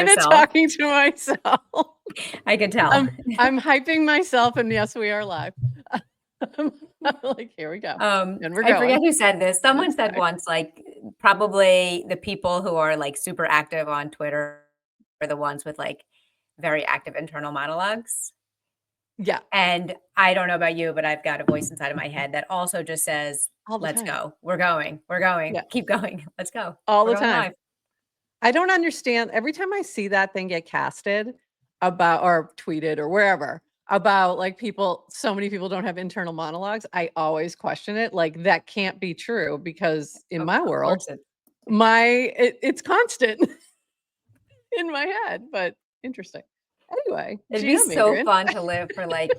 kind of yourself. talking to myself. I can tell. I'm hyping myself, and yes, we are live. I'm like, here we go. And we're I forget going. who said this. Someone said Okay. once, like, probably the people who are like super active on Twitter are the ones with like very active internal monologues. Yeah. And I don't know about you, but I've got a voice inside of my head that also just says, All the let's time. go. We're going. We're going. Yeah. Keep going. Let's go. All We're the going time. live. I don't understand. Every time I see that thing get casted about or tweeted or wherever about like people, so many people don't have internal monologues. I always question it. Like that can't be true because in my world, it's constant in my head, but interesting. Anyway, It'd be GM, so Adrian. fun to live for like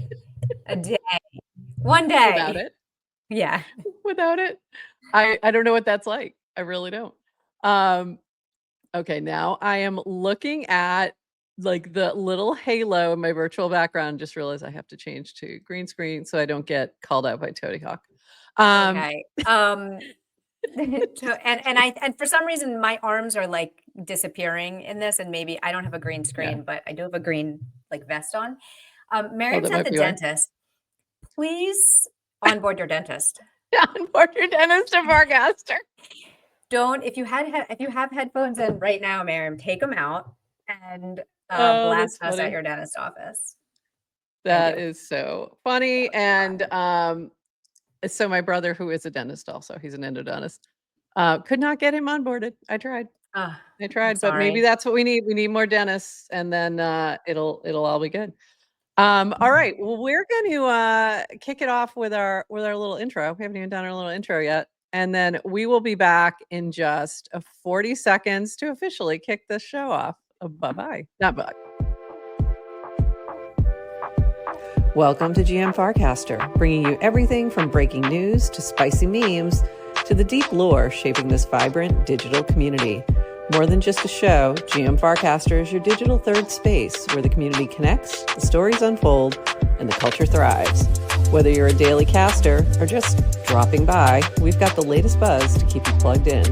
a day, one day. Without it. Yeah. Without it. I don't know what that's like. I really don't. Okay, now I am looking at like the little halo in my virtual background. Just realized I have to change to green screen so I don't get called out by Toady Hawk. Okay. And for some reason my arms are like disappearing in this, and maybe I don't have a green screen, but I do have a green like vest on. Miriam's that at might the be why. dentist. Please onboard your dentist. Onboard your dentist to Farcaster. Don't, if you have headphones in right now, Miriam, take them out and Oh, blast that's us at funny. your dentist office. That is so funny. And so my brother, who is a dentist also, he's an endodontist, could not get him onboarded. I tried. I tried, but maybe that's what we need. We need more dentists, and then it'll all be good. All right. Well, we're going to kick it off with our little intro. We haven't even done our little intro yet. And then we will be back in just 40 seconds to officially kick this show off. Bye-bye. Not bye. Welcome to GM Farcaster, bringing you everything from breaking news to spicy memes to the deep lore shaping this vibrant digital community. More than just a show, GM Farcaster is your digital third space where the community connects, the stories unfold, and the culture thrives. Whether you're a daily caster or just dropping by, we've got the latest buzz to keep you plugged in.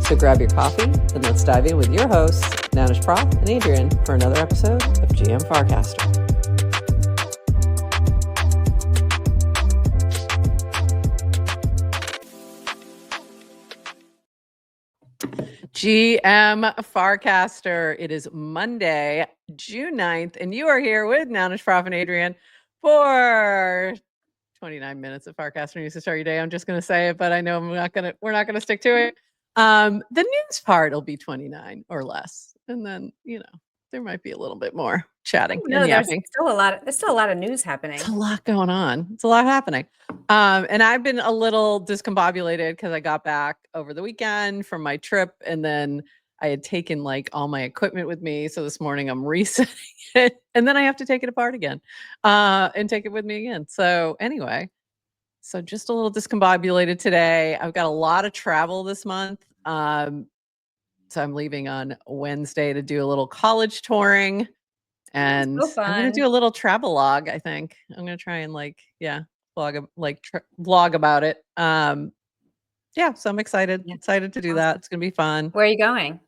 So grab your coffee and let's dive in with your hosts, Nanish Prof and Adrian, for another episode of GM Farcaster. GM Farcaster. It is Monday, June 9th, and you are here with Nanish Prof and Adrian for 29 minutes of Farcaster News to start your day. I'm just going to say it, but I know we're not going to stick to it. The news part will be 29 or less, and then there might be a little bit more chatting. No, there's still a lot of news happening. It's a lot going on. It's a lot happening. And I've been a little discombobulated because I got back over the weekend from my trip, and then I had taken like all my equipment with me. So this morning I'm resetting it, and then I have to take it apart again and take it with me again. So anyway, so just a little discombobulated today. I've got a lot of travel this month. So I'm leaving on Wednesday to do a little college touring. And I'm going to do a little travel log. I think I'm going to try and vlog about it. So I'm excited to do that. It's going to be fun. Where are you going?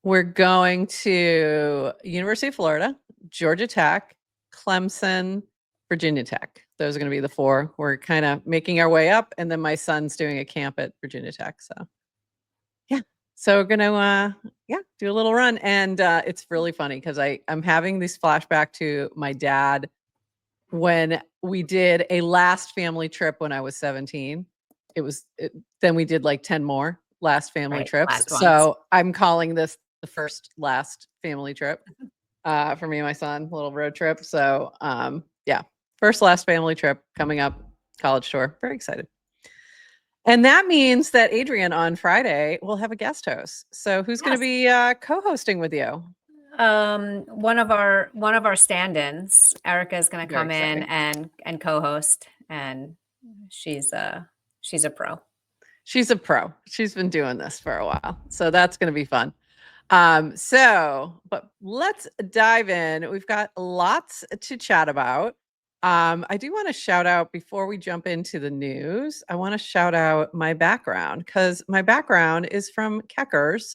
We're going to University of Florida, Georgia Tech, Clemson, Virginia Tech. Those are going to be the four. We're kind of making our way up, and then my son's doing a camp at Virginia Tech. So we're going to, do a little run. And it's really funny because I'm having this flashback to my dad when we did a last family trip when I was 17. Then we did like 10 more last family trips. So I'm calling this the first last family trip for me and my son, little road trip. So first last family trip coming up, college tour. Very excited. And that means that Adrian on Friday will have a guest host. So who's going to be co-hosting with you? One of our stand-ins, Erica, is going to come in and co-host, and she's a pro. She's a pro. She's been doing this for a while, so that's going to be fun. But let's dive in. We've got lots to chat about. I do want to shout out before we jump into the news. I want to shout out my background because my background is from Keckers,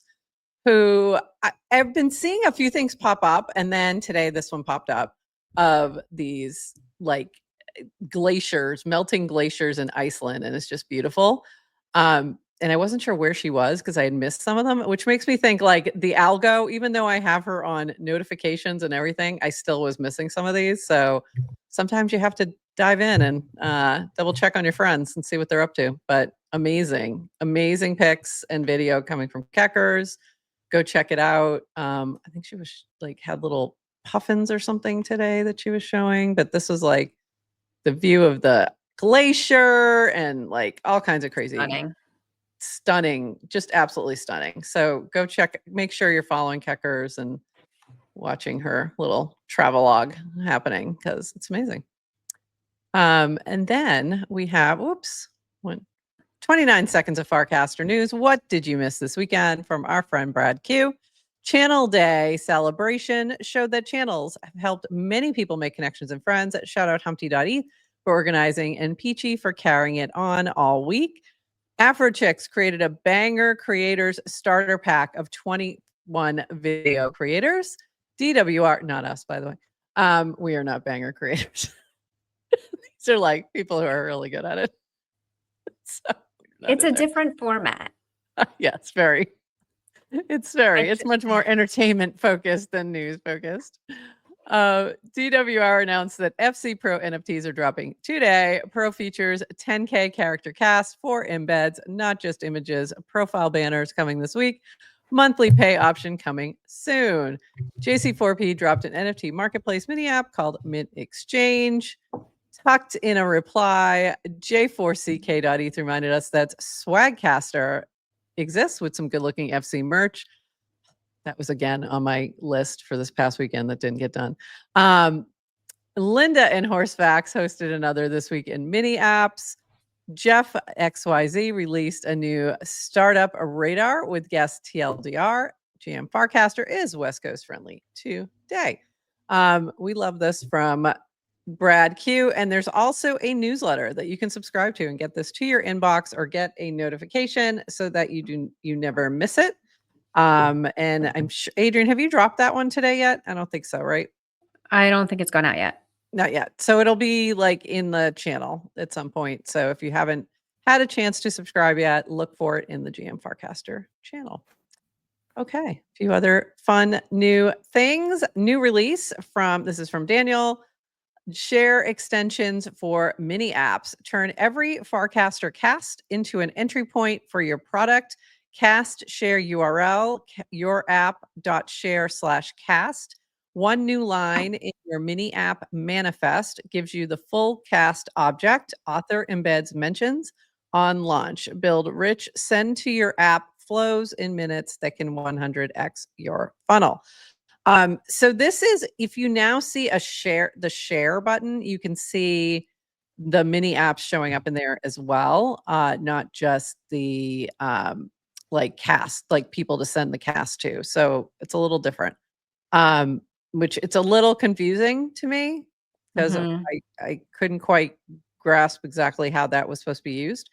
who I've been seeing a few things pop up, and then today this one popped up of these like glaciers, melting glaciers in Iceland, and it's just beautiful. And I wasn't sure where she was because I had missed some of them, which makes me think like the algo, even though I have her on notifications and everything, I still was missing some of these. So sometimes you have to dive in and double check on your friends and see what they're up to. But amazing, amazing pics and video coming from Keckers. Go check it out. I think she was like had little puffins or something today that she was showing, but this was like the view of the glacier and like all kinds of crazy, stunning, just absolutely stunning. So go check, make sure you're following Keckers and watching her little travelogue happening because it's amazing. And then we have, 29 seconds of Farcaster news. What did you miss this weekend from our friend Brad Q? Channel Day celebration showed that channels have helped many people make connections and friends. Shout out Humpty.eth for organizing and Peachy for carrying it on all week. AfroChicks created a banger creators starter pack of 21 video creators. DWR, not us, by the way. We are not banger creators. These are like people who are really good at it. So it's a different format. Yes, very. It's much more entertainment focused than news focused. DWR announced that FC Pro NFTs are dropping today. Pro features 10K character cast, 4 embeds, not just images, profile banners coming this week. Monthly pay option coming soon. JC4P dropped an NFT marketplace mini app called Mint Exchange. Tucked in a reply, J4CK.eth reminded us that Swagcaster exists with some good looking FC merch. That was again on my list for this past weekend that didn't get done. Linda and Horsefacts hosted another This Week in Mini Apps. Jeff XYZ released a new startup radar with guest TLDR. GM Farcaster is West Coast friendly today. We love this from Brad Q. And there's also a newsletter that you can subscribe to and get this to your inbox or get a notification so that you never miss it. And I'm sure, Adrian, have you dropped that one today yet? I don't think so, right? I don't think it's gone out yet. Not yet. So it'll be like in the channel at some point. So if you haven't had a chance to subscribe yet, look for it in the GM Farcaster channel. Okay, a few other fun new things. New release this is from Daniel. Share extensions for mini apps. Turn every Farcaster cast into an entry point for your product. Cast share URL, yourapp.share/cast. One new line in your mini app manifest gives you the full cast object, author embeds mentions on launch. Build rich, send to your app flows in minutes that can 100x your funnel. So this is, if you now see the share button, you can see the mini apps showing up in there as well. Not just the like cast, like people to send the cast to. So it's a little different. Which it's a little confusing to me because I couldn't quite grasp exactly how that was supposed to be used.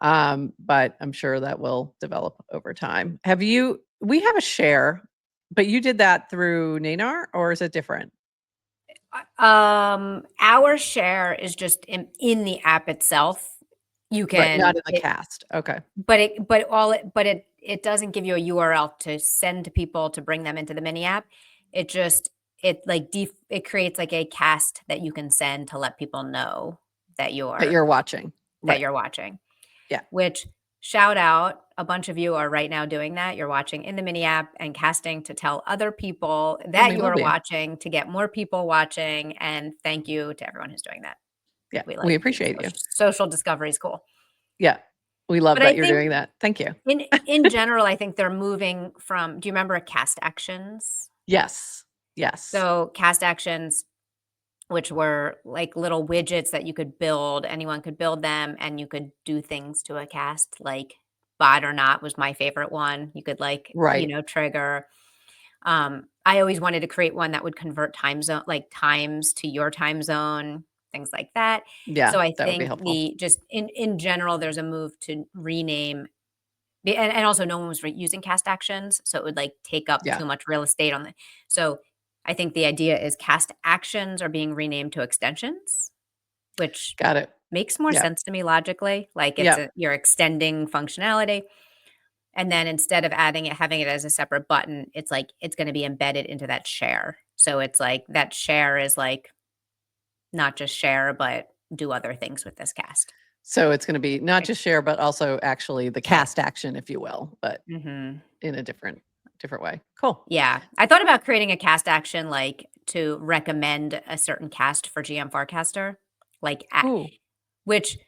But I'm sure that will develop over time. We have a share, but you did that through Nanar, or is it different? Our share is just in the app itself. You can not in the cast. Okay. But it doesn't give you a URL to send to people to bring them into the mini app. It just it creates like a cast that you can send to let people know that you're watching. You're watching. Yeah. Which, shout out, a bunch of you are right now doing that. You're watching in the mini app and casting to tell other people that you are watching, to get more people watching. And thank you to everyone who's doing that. Yeah, we appreciate you. Social discovery is cool. Yeah, we love that you're doing that. Thank you. In general, I think they're moving from, do you remember cast actions? Yes. So cast actions, which were like little widgets that you could build. Anyone could build them and you could do things to a cast, like bot or not was my favorite one. You could trigger. I always wanted to create one that would convert time zone, like times to your time zone, things like that. Yeah. So I that think would be helpful. in general, there's a move to rename And also no one was using cast actions, so it would like take up Yeah, too much real estate on the. So I think the idea is cast actions are being renamed to extensions, which got it. makes more Yeah, sense to me logically. Like yeah. you're extending functionality. And then instead of having it as a separate button, it's like it's going to be embedded into that share. So it's like that share is like not just share, but do other things with this cast. So it's gonna be not just share, but also actually the cast action, if you will, but Mm-hmm. in a different way. Cool. Yeah. I thought about creating a cast action like to recommend a certain cast for GM Farcaster, like Ooh, which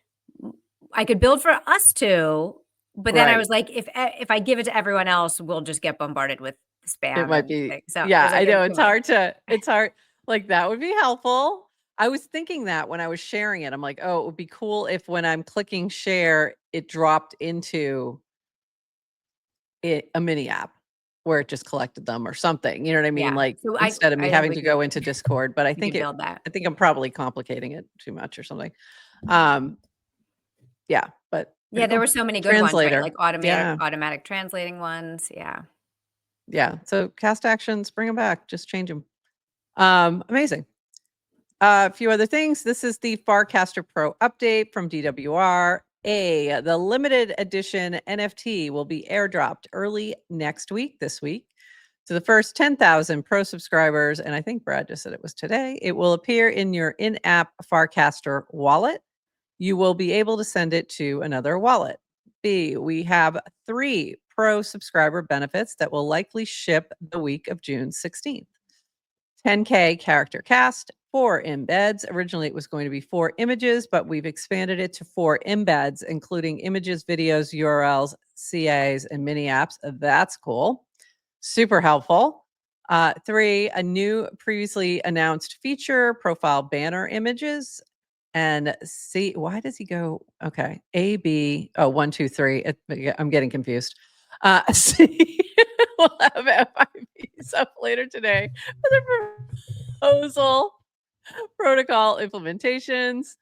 I could build for us two, but then I right. was like, if I give it to everyone else, we'll just get bombarded with It spam might and be things. So I yeah, was I like, know too much. it's hard like, that would be helpful. I was thinking that when I was sharing it, I'm like, "Oh, it would be cool if when I'm clicking share, it dropped into a mini app where it just collected them or something," you know what I mean? Yeah. Like, So instead of me I think having to go into Discord, but we could build that. I think I'm probably complicating it too much or something. Um, yeah, but Yeah, pretty there cool. were so many good ones, right? Translator. Like Yeah, automatic translating ones. Yeah. yeah. So cast actions, bring them back, just change them. Amazing. A few other things. This is the Farcaster Pro update from DWR. The limited edition NFT will be airdropped early next week, this week, to the first 10,000 Pro subscribers. And I think Brad just said it was today. It will appear in your in app Farcaster wallet. You will be able to send it to another wallet. We have 3 Pro subscriber benefits that will likely ship the week of June 16th. 10K character cast, 4 embeds. Originally, it was going to be 4 images, but we've expanded it to 4 embeds, including images, videos, URLs, CAs, and mini apps. That's cool. Super helpful. 3, a new previously announced feature, profile banner images. And C, why does he go? Okay. A, B, oh, 1, 2, 3. I'm getting confused. C, we'll have FIVs up later today with a proposal, protocol implementations.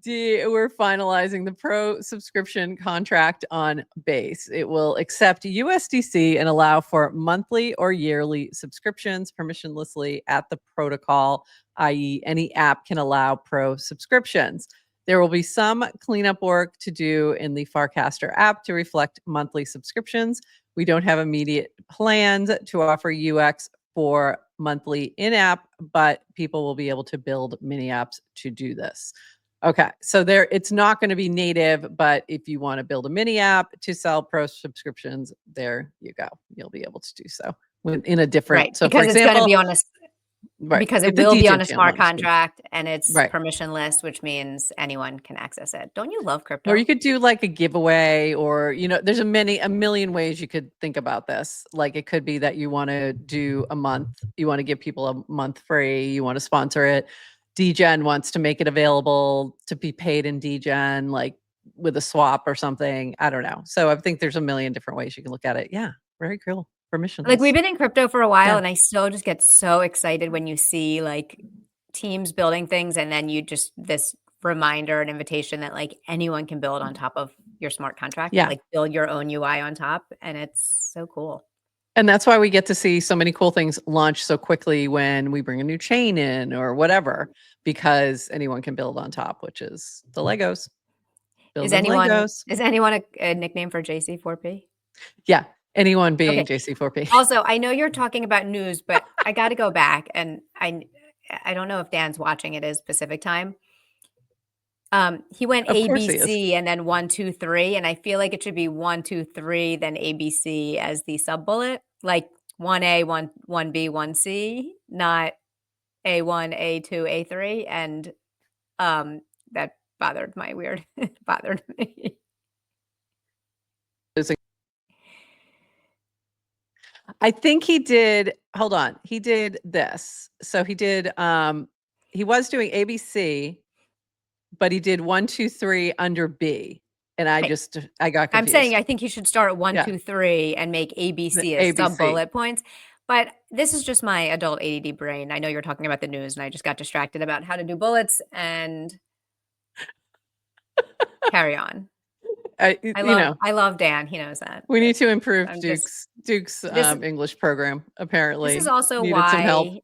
D, we're finalizing the pro subscription contract on base. It will accept USDC and allow for monthly or yearly subscriptions permissionlessly at the protocol, i.e., any app can allow pro subscriptions. There will be some cleanup work to do in the Farcaster app to reflect monthly subscriptions. We don't have immediate plans to offer UX for monthly in app, but people will be able to build mini apps to do this. Okay, so it's not going to be native, but if you want to build a mini app to sell pro subscriptions, there you go. You'll be able to do so in a Right. different. So, for Because it's going to example, be on a right, because it it's a will be on DJ a channel, smart basically. contract and it's Right. permissionless, which means anyone can access it. Don't you love Or you crypto? could do like a giveaway, or there's a million ways you could think about this. Like it could be that you want to do a month, you want to give people a month free, you want to sponsor it. DGen wants to make it available to be paid in DGen, like with a swap or something. I don't know. So I think there's a million different ways you can look at it. Yeah, very cool. Like we've Permissionless. been in crypto for a while Yeah, and I still just get so excited when you see like teams building things and then you just this reminder and invitation that like anyone can build on top of your smart contract, yeah. like build your own UI on top and it's so cool. And that's why we get to see so many cool things launch so quickly when we bring a new chain in or whatever, because anyone can build on top, which is the Legos. Is Building anyone Legos. is anyone a nickname for JC4P? Yeah, anyone being Okay. JC4P. Also, I know you're talking about news, but I got to go back and I don't know if Dan's watching it is Pacific time. He went Of course he is. ABC and then 1, 2, 3, and I feel like it should be 1, 2, 3, then ABC as the sub bullet, like 1A, 1B, 1C, not A1, A2, A3, and that bothered me. I think he did hold on, he did this. So he was doing ABC, but he did 1, 2, 3 under B, and Right. I got I'm saying confused. I think he should start at 1, Yeah, 2, 3, and make the ABC as sub ABC. bullet points. But this is just my adult ADD brain. I know you're talking about the news, and I just got distracted about how to do bullets and carry on. I love Dan. He knows that. We need to improve I'm Duke's this English program. this is Apparently, also needed some help. why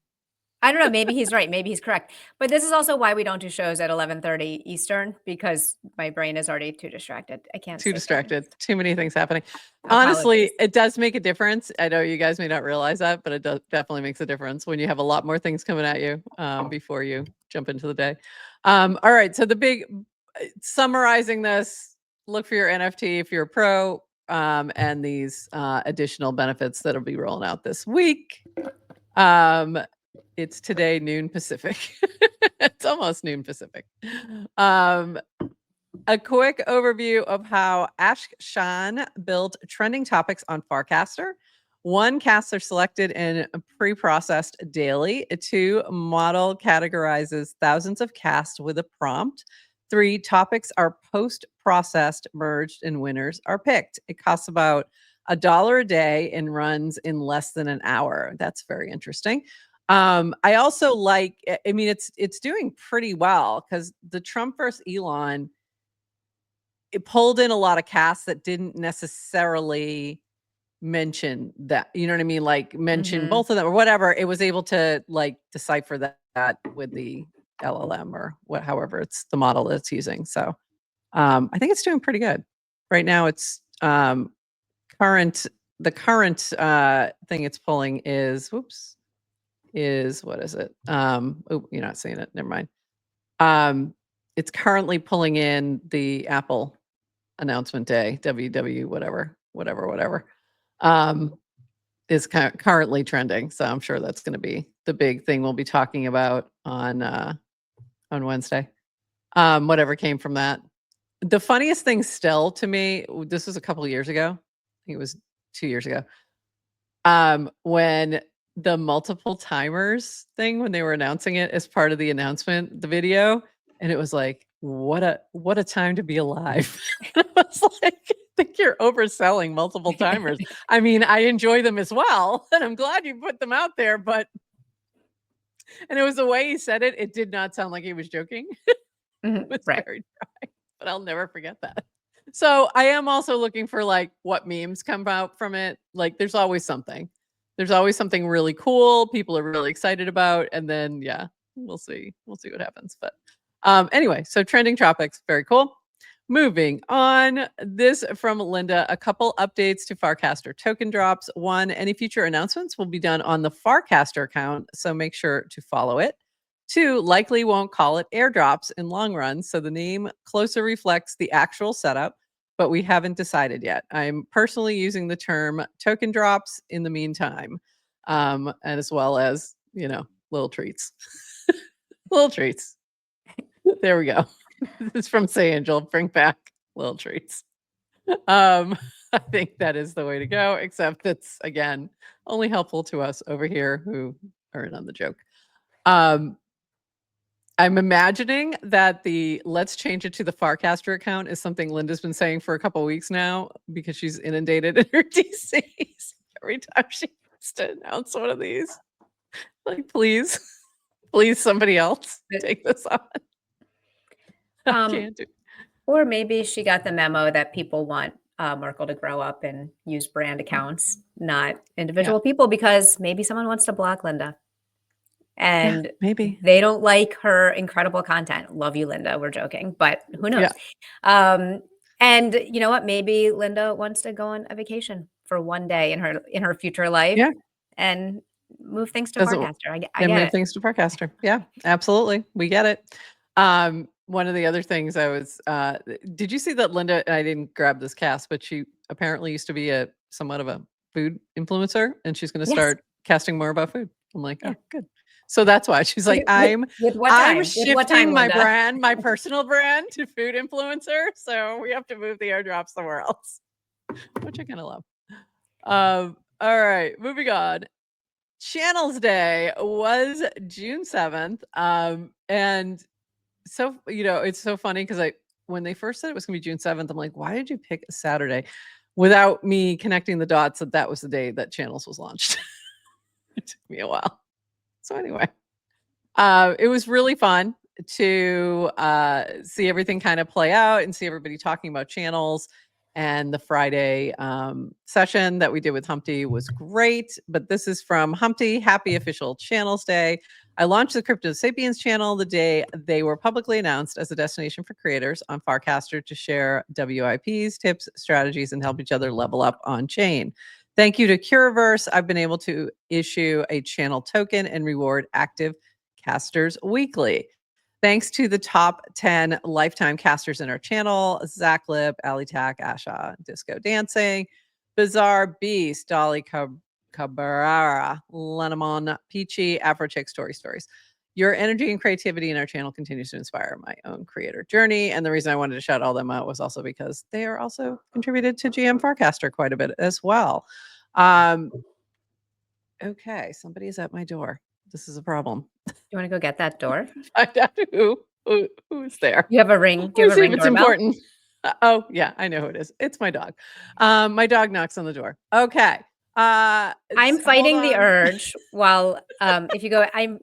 I don't know, maybe he's right, maybe he's correct. But this is also why we don't do shows at 11:30 Eastern, because my brain is already too distracted. I can't Too sit there. distracted. Too many things happening. Apologies. Honestly, it does make a difference. I know you guys may not realize that, but it definitely makes a difference when you have a lot more things coming at you before you jump into the day. All right. So the big summarizing this, look for your NFT if you're a pro, and these additional benefits that'll be rolling out this week. It's today noon Pacific. It's almost noon Pacific. A quick overview of how Ash Shan built trending topics on Farcaster. 1, casts are selected and pre-processed daily. 2, model categorizes thousands of casts with a prompt. 3, topics are post-processed, merged, and winners are picked. It costs about $1 a day and runs in less than an hour. That's very interesting. I also like, I mean, it's doing pretty well because the Trump versus Elon, it pulled in a lot of casts that didn't necessarily mention that, you know what I mean? Like mention both of them or whatever. It was able to like decipher that with the LLM or however it's the model that it's using. So I think it's doing pretty good. Right now it's the current thing it's pulling is what is it? Oh, you're not seeing it. Never mind. It's currently pulling in the Apple announcement day, WW, whatever, is currently trending. So I'm sure that's going to be the big thing we'll be talking about on Wednesday. Whatever came from that. The funniest thing still to me, this was a couple of years ago. I think it was 2 years ago. When the multiple timers thing, when they were announcing it as part of the announcement, the video, and it was like, what a time to be alive. I was like, I think you're overselling multiple timers. I mean, I enjoy them as well, and I'm glad you put them out there, but and it was the way he said it, it did not sound like he was joking. It was Right. very dry, but I'll never forget that. So I am also looking for like what memes come out from it. Like there's always something. There's always something really cool people are really excited about. And then yeah, we'll see. We'll see what happens. But anyway, so trending topics, very cool. Moving on, this from Linda, a couple updates to Farcaster token drops. 1, any future announcements will be done on the Farcaster account, so make sure to follow it. 2, likely won't call it airdrops in long run, so the name closer reflects the actual setup, but we haven't decided yet. I'm personally using the term token drops in the meantime, and as well as, little treats. Little treats. There we go. This is from Say Angel. Bring back little treats. I think that is the way to go, except that's, again, only helpful to us over here who are in on the joke. I'm imagining that the let's change it to the Farcaster account is something Linda's been saying for a couple of weeks now because she's inundated in her DCs every time she wants to announce one of these. Like, please, somebody else take this on. I can't do. Or maybe she got the memo that people want Merkel to grow up and use brand accounts, not individual people, because maybe someone wants to block Linda. And maybe they don't like her incredible content. Love you, Linda. We're joking, but who knows? And you know what? Maybe Linda wants to go on a vacation for one day in her future life, and move things to Farcaster. I get move it. things to Farcaster. Yeah, absolutely. We get it. One of the other things I was, did you see that Linda, I didn't grab this cast, but she apparently used to be somewhat of a food influencer and she's going to start casting more about food. I'm like, oh, good. So that's why she's like, I'm shifting my brand, my personal brand to food influencer. So we have to move the airdrops somewhere else, which I kind of love. All right, moving on. Channels Day was June 7th. And so, it's so funny because when they first said it was going to be June 7th, I'm like, why did you pick a Saturday without me connecting the dots that was the day that Channels was launched? It took me a while. So anyway, it was really fun. to see everything kind of play out and see everybody talking about channels. And the Friday session that we did with Humpty was great. But this is from Humpty. Happy official Channels Day. I launched the Crypto Sapiens channel the day they were publicly announced as a destination for creators on Farcaster to share WIPs, tips, strategies, and help each other level up on chain. Thank you to Curaverse. I've been able to issue a channel token and reward active casters weekly. Thanks to the top 10 lifetime casters in our channel, Zach Lip, Ali Tak, Asha, Disco Dancing, Bizarre Beast, Dolly Cabrera, Lenamon, Peachy, Afrochick Stories. Your energy and creativity in our channel continues to inspire my own creator journey. And the reason I wanted to shout all them out was also because they are also contributed to GM Farcaster quite a bit as well. Okay, somebody's at my door. This is a problem. You want to go get that door? Find out who's there. You have a ring. Do you have a ring It's doorbell? important. Oh yeah, I know who it is. It's my dog. My dog knocks on the door. Okay. I'm fighting the urge while if you go, I'm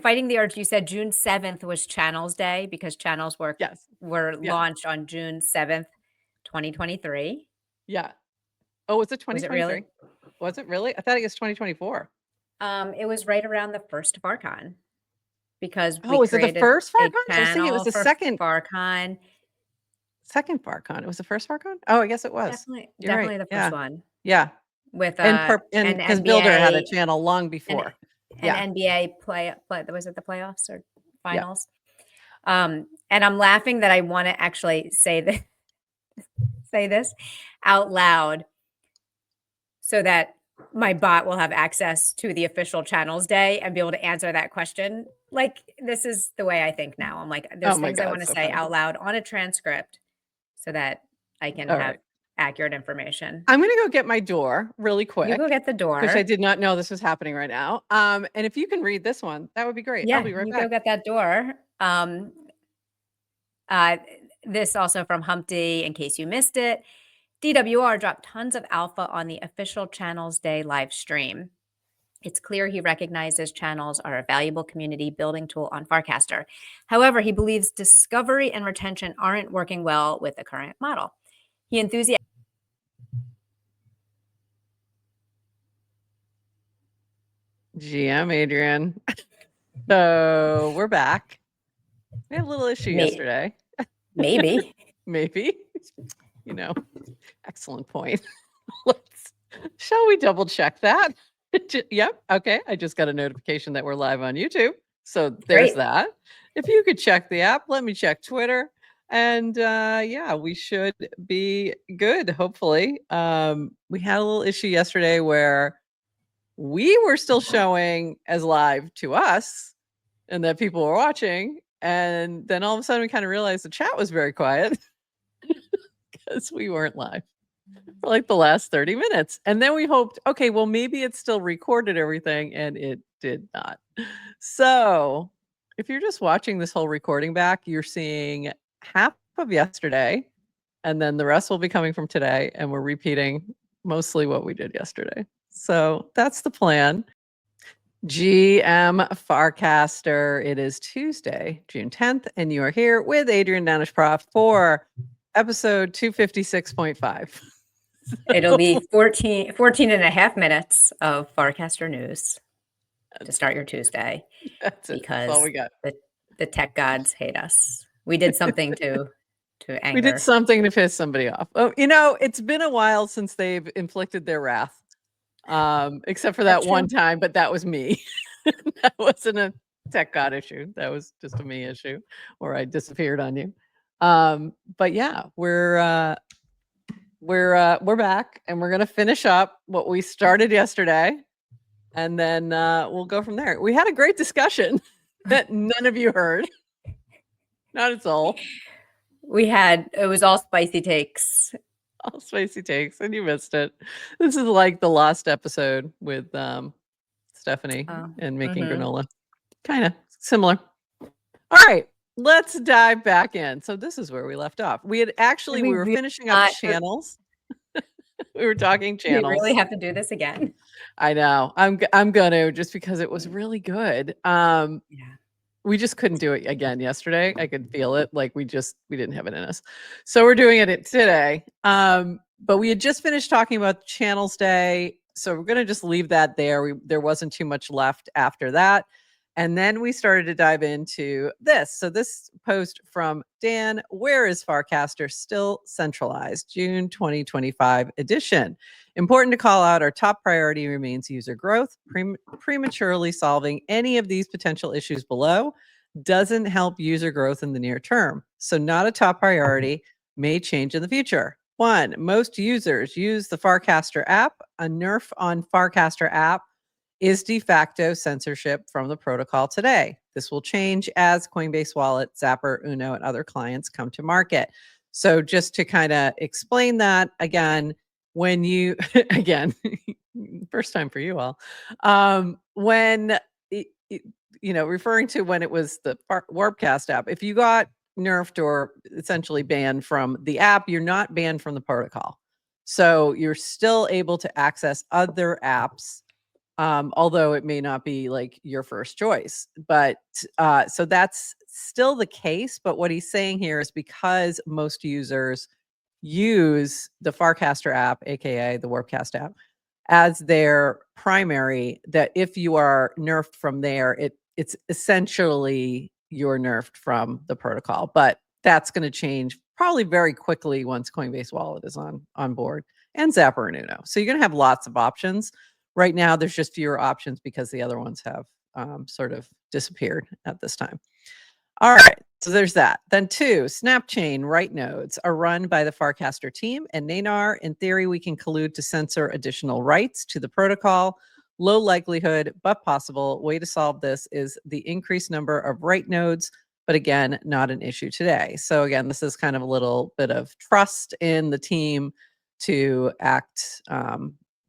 fighting the urge. You said June 7th was Channels Day because channels were launched on June 7th, 2023. Yeah. Oh, was it 2023? Was it really? Was it really? I thought it was 2024. It was right around the first Farcon because was it the first Farcon? I was thinking it was the second Farcon. Second Farcon. It was the first Farcon? Oh, I guess it was. Definitely the first one. Yeah. With and because Builder had a channel long before. NBA play was it the playoffs or finals? Yeah. And I'm laughing that I want to actually say this out loud so that my bot will have access to the official Channels Day and be able to answer that question. Like, this is the way I think now. I'm like, there's things I want to say out loud on a transcript so that I can have accurate information. I'm going to go get my door really quick. You go get the door. Because I did not know this was happening right now. And if you can read this one, that would be great. Yeah, I'll be right back. You go get that door. This also from Humpty, in case you missed it. DWR dropped tons of alpha on the official Channels Day live stream. It's clear he recognizes channels are a valuable community building tool on Farcaster. However, he believes discovery and retention aren't working well with the current model. He GM Adrian. So we're back. We had a little issue yesterday. Maybe. Excellent point. Shall we double check that? Yep. Okay. I just got a notification that we're live on YouTube. So there's that. If you could check the app, let me check Twitter. And we should be good, hopefully. We had a little issue yesterday where we were still showing as live to us and that people were watching. And then all of a sudden we kind of realized the chat was very quiet because we weren't live for like the last 30 minutes. And then we hoped, okay, well, maybe it still recorded everything, and it did not. So if you're just watching this whole recording back, you're seeing half of yesterday, and then the rest will be coming from today, and we're repeating mostly what we did yesterday. So that's the plan. GM Farcaster. It is Tuesday, June 10th, and you are here with Adrian Danish Prof for episode 256.5. It'll be 14 and a half minutes of Farcaster news to start your Tuesday. That's because all we got. The tech gods hate us. We did something to anger. We did something to piss somebody off. Oh, it's been a while since they've inflicted their wrath. Except for that one time, but that was me. That wasn't a tech god issue. That was just a me issue where I disappeared on you. But yeah, we're back, and we're gonna finish up what we started yesterday, and then we'll go from there. We had a great discussion that none of you heard. Not at all. It was all spicy takes. All spicy takes, and you missed it. This is like the last episode with Stephanie and making granola. Kind of similar. All right, let's dive back in. So this is where we left off. We were finishing up channels. We were talking channels. We really have to do this again. I know. I'm gonna, just because it was really good. Yeah. we just couldn't do it again yesterday. I could feel it. Like we didn't have it in us. So we're doing it today. But we had just finished talking about Channels Day. So we're going to just leave that there. There wasn't too much left after that. And then we started to dive into this. So this post from Dan, where is Farcaster still centralized? June 2025 edition. Important to call out, our top priority remains user growth. Prematurely solving any of these potential issues below doesn't help user growth in the near term. So not a top priority, may change in the future. 1, most users use the Farcaster app. A nerf on Farcaster app is de facto censorship from the protocol today. This will change as Coinbase Wallet, Zapper, Uno, and other clients come to market. So just to kind of explain that again, when you, again, first time for you all, when, referring to when it was the Warpcast app, if you got nerfed or essentially banned from the app, you're not banned from the protocol. So you're still able to access other apps, although it may not be like your first choice. But so that's still the case. But what he's saying here is because most users use the Farcaster app, aka the Warpcast app, as their primary, that if you are nerfed from there, it's essentially you're nerfed from the protocol. But that's going to change probably very quickly once Coinbase Wallet is on board, and Zapper and Uno. So you're going to have lots of options. Right now, there's just fewer options because the other ones have sort of disappeared at this time. All right, so there's that. Then 2, Snapchain write nodes are run by the Farcaster team and Nanar. In theory, we can collude to censor additional writes to the protocol. Low likelihood, but possible. Way to solve this is the increased number of write nodes, but again, not an issue today. So again, this is kind of a little bit of trust in the team to act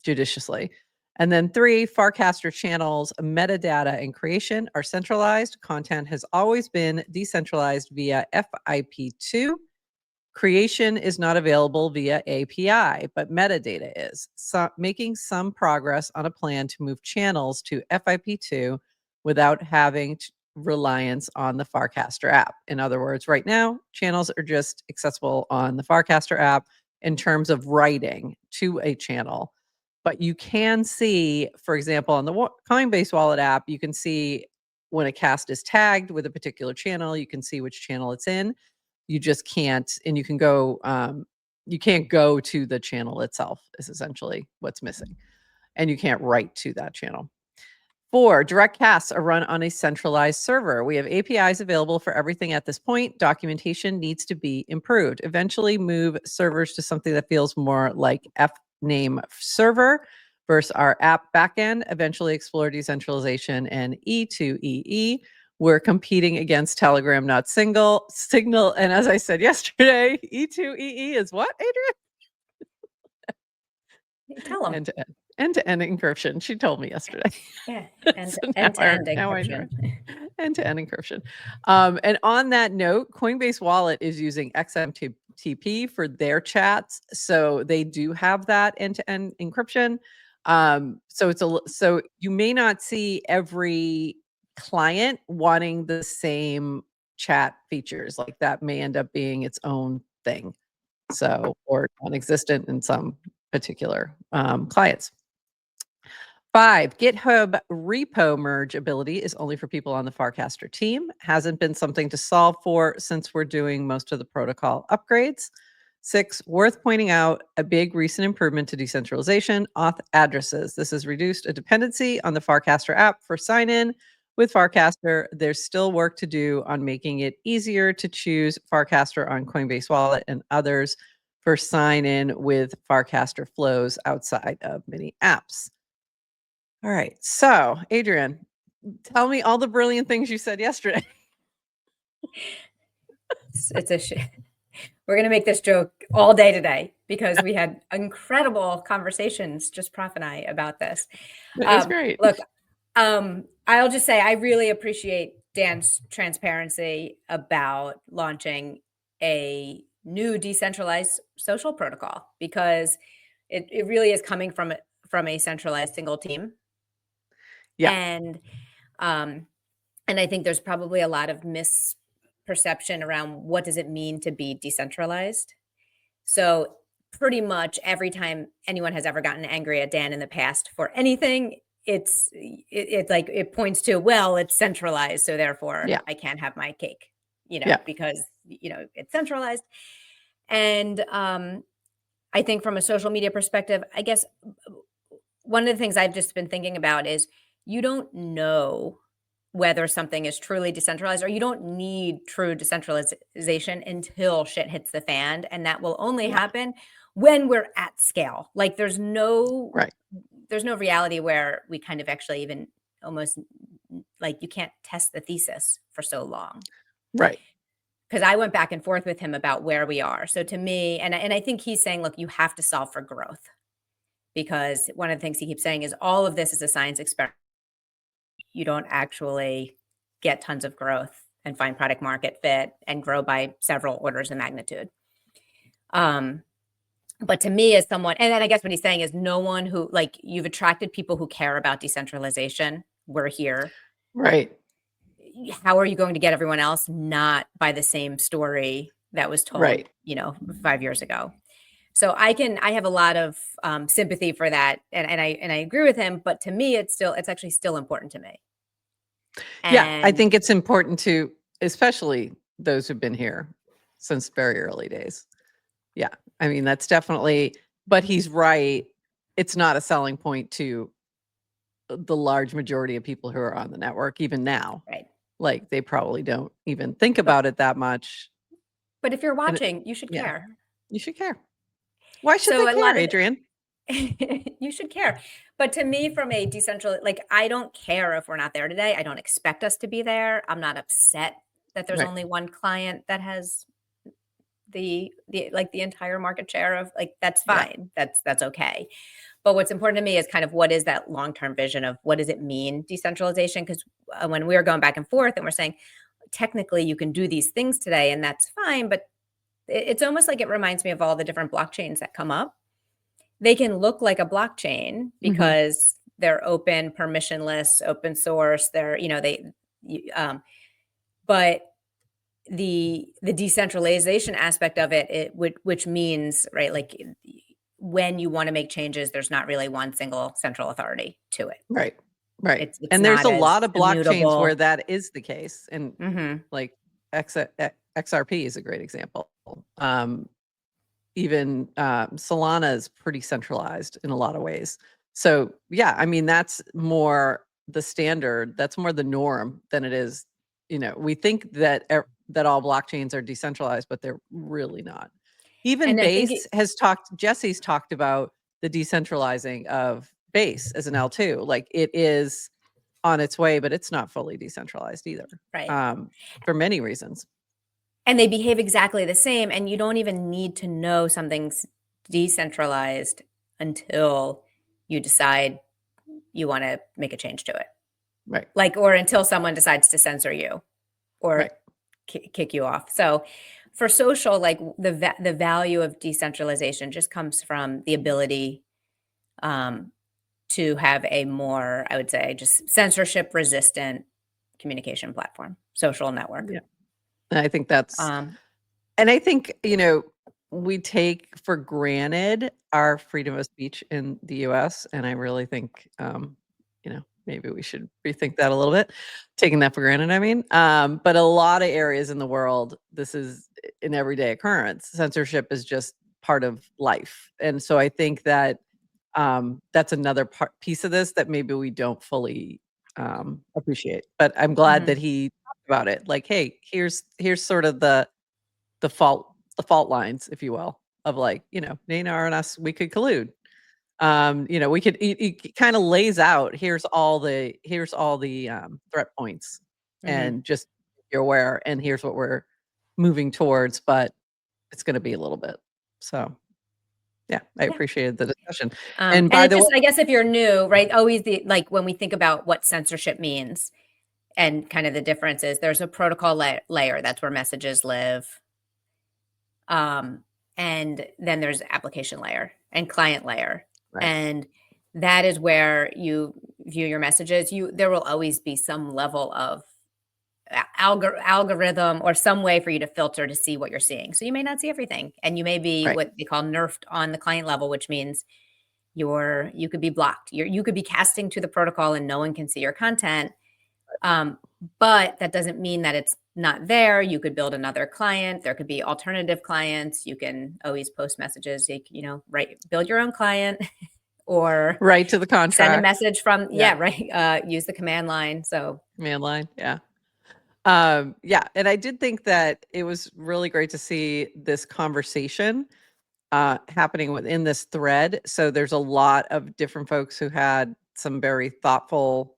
judiciously. And then 3, Farcaster channels, metadata and creation are centralized. Content has always been decentralized via FIP2. Creation is not available via API, but metadata is. So making some progress on a plan to move channels to FIP2 without having reliance on the Farcaster app. In other words, right now, channels are just accessible on the Farcaster app in terms of writing to a channel. But you can see, for example, on the Coinbase Wallet app, you can see when a cast is tagged with a particular channel, you can see which channel it's in. You just can't, and you can go, you can't go to the channel itself is essentially what's missing. And you can't write to that channel. 4, direct casts are run on a centralized server. We have APIs available for everything at this point. Documentation needs to be improved. Eventually move servers to something that feels more like name server versus our app backend. Eventually explore decentralization and E2EE. We're competing against Telegram, not Signal. And as I said yesterday, E2EE is what, Adrian? Tell them. End-to-end encryption. She told me yesterday. Yeah, So end-to-end now I know. encryption. End-to-end encryption. And on that note, Coinbase Wallet is using XMTP for their chats, so they do have that end-to-end encryption. So you may not see every client wanting the same chat features. Like that may end up being its own thing. So, or non-existent in some particular clients. 5, GitHub repo merge ability is only for people on the Farcaster team. Hasn't been something to solve for since we're doing most of the protocol upgrades. 6, worth pointing out, a big recent improvement to decentralization, auth addresses. This has reduced a dependency on the Farcaster app for sign-in. With Farcaster, there's still work to do on making it easier to choose Farcaster on Coinbase Wallet and others for sign-in with Farcaster flows outside of many apps. All right. So, Adrian, tell me all the brilliant things you said yesterday. It's a we're going to make this joke all day today because we had incredible conversations, just Prof and I, about this. It was great. Look, I'll just say I really appreciate Dan's transparency about launching a new decentralized social protocol because it really is coming from a centralized single team. Yeah. And And I think there's probably a lot of misperception around what does it mean to be decentralized. So pretty much every time anyone has ever gotten angry at Dan in the past for anything, it's like it points to, well, it's centralized, so therefore Yeah. I can't have my cake, Yeah. because it's centralized. And I think from a social media perspective, I guess one of the things I've just been thinking about is you don't know whether something is truly decentralized, or you don't need true decentralization until shit hits the fan. And that will only Yeah. happen when we're at scale. Like Right. there's no reality where we kind of actually even almost like you can't test the thesis for so long. Right. Because I went back and forth with him about where we are. So to me, and I think he's saying, look, you have to solve for growth, because one of the things he keeps saying is all of this is a science experiment. You don't actually get tons of growth and find product market fit and grow by several orders of magnitude. But to me, as someone, and then I guess what he's saying is no one who, like, you've attracted people who care about decentralization. We're here. Right. How are you going to get everyone else? Not by the same story that was told, Right. 5 years ago. So I have a lot of sympathy for that, and I agree with him. But to me, it's actually still important to me. Yeah. I And think it's important to, especially those who've been here since very early days. Yeah. I mean, that's definitely, but he's right. It's not a selling point to the large majority of people who are on the network, even now. right. Like they probably don't even think But about it that much. but if you're And watching, you should yeah, care. you should care. Why should they So a care, lot of Adrian? you should care. But to me, from a decentral, like, I don't care if we're not there today. I don't expect us to be there. I'm not upset that there's Right. only one client that has the entire market share of, like, that's Yeah. fine. That's okay. But what's important to me is kind of what is that long-term vision of what does it mean decentralization? Because when we were going back and forth and we're saying technically you can do these things today and that's fine, but it's almost like it reminds me of all the different blockchains that come up. They can look like a blockchain Mhm. because they're open, permissionless, open source. But the decentralization aspect of which means, right, like, when you want to make changes, there's not really one single central authority to it. Right. Right. It's And there's not a as lot of blockchains where immutable. that is the case. And Mhm. like XRP is a great example. Um, Even Solana is pretty centralized in a lot of ways. So yeah, I mean that's more the standard. That's more the norm than it is. We think that that all blockchains are decentralized, but they're really not. Even And I think Base has talked. Jesse's talked about the decentralizing of Base as an L2. Like it is on its way, but it's not fully decentralized either. right. Um, for many reasons. And they behave exactly the same, and you don't even need to know something's decentralized until you decide you wanna make a change to it. Right. Like, or until someone decides to censor you or Right. kick you off. So for social, like, the value of decentralization just comes from the ability um, to have a more, I would say, just censorship resistant communication platform, social network. Yeah. And I think that's Um, And I think, we take for granted our freedom of speech in the US, and I really think, maybe we should rethink that a little bit, taking that for granted, I mean. But a lot of areas in the world, this is an everyday occurrence. Censorship is just part of life. And so I think that that's another piece of this that maybe we don't fully appreciate. But I'm glad that mhm, he talked about it. Like, hey, here's sort of the fault lines, if you will, of like, Naynar and us, we could collude. We could it kind of lays out here's all the threat points mhm. and just you're aware and here's what we're moving towards, but it's gonna be a little bit. So yeah, I Yeah. appreciated the discussion. And And by it's the way, just, I guess, if you're new, right? Always like when we think about what censorship means and kind of the differences, there's a protocol layer. That's where messages live. Um, and then there's application layer and client layer. right, And that is where you view your messages. There will always be some level of algorithm or some way for you to filter to see what you're seeing. So you may not see everything, and you may be Right. what they call nerfed on the client level, which means you could be blocked. You could be casting to the protocol and no one can see your content. But that doesn't mean that it's not there. You could build another client. There could be alternative clients. You can always post messages, build your own client or Right to the send a contract. message from, Yeah. use the command line. So Command line. Yeah. Yeah. And I did think that it was really great to see this conversation happening within this thread. So there's a lot of different folks who had some very thoughtful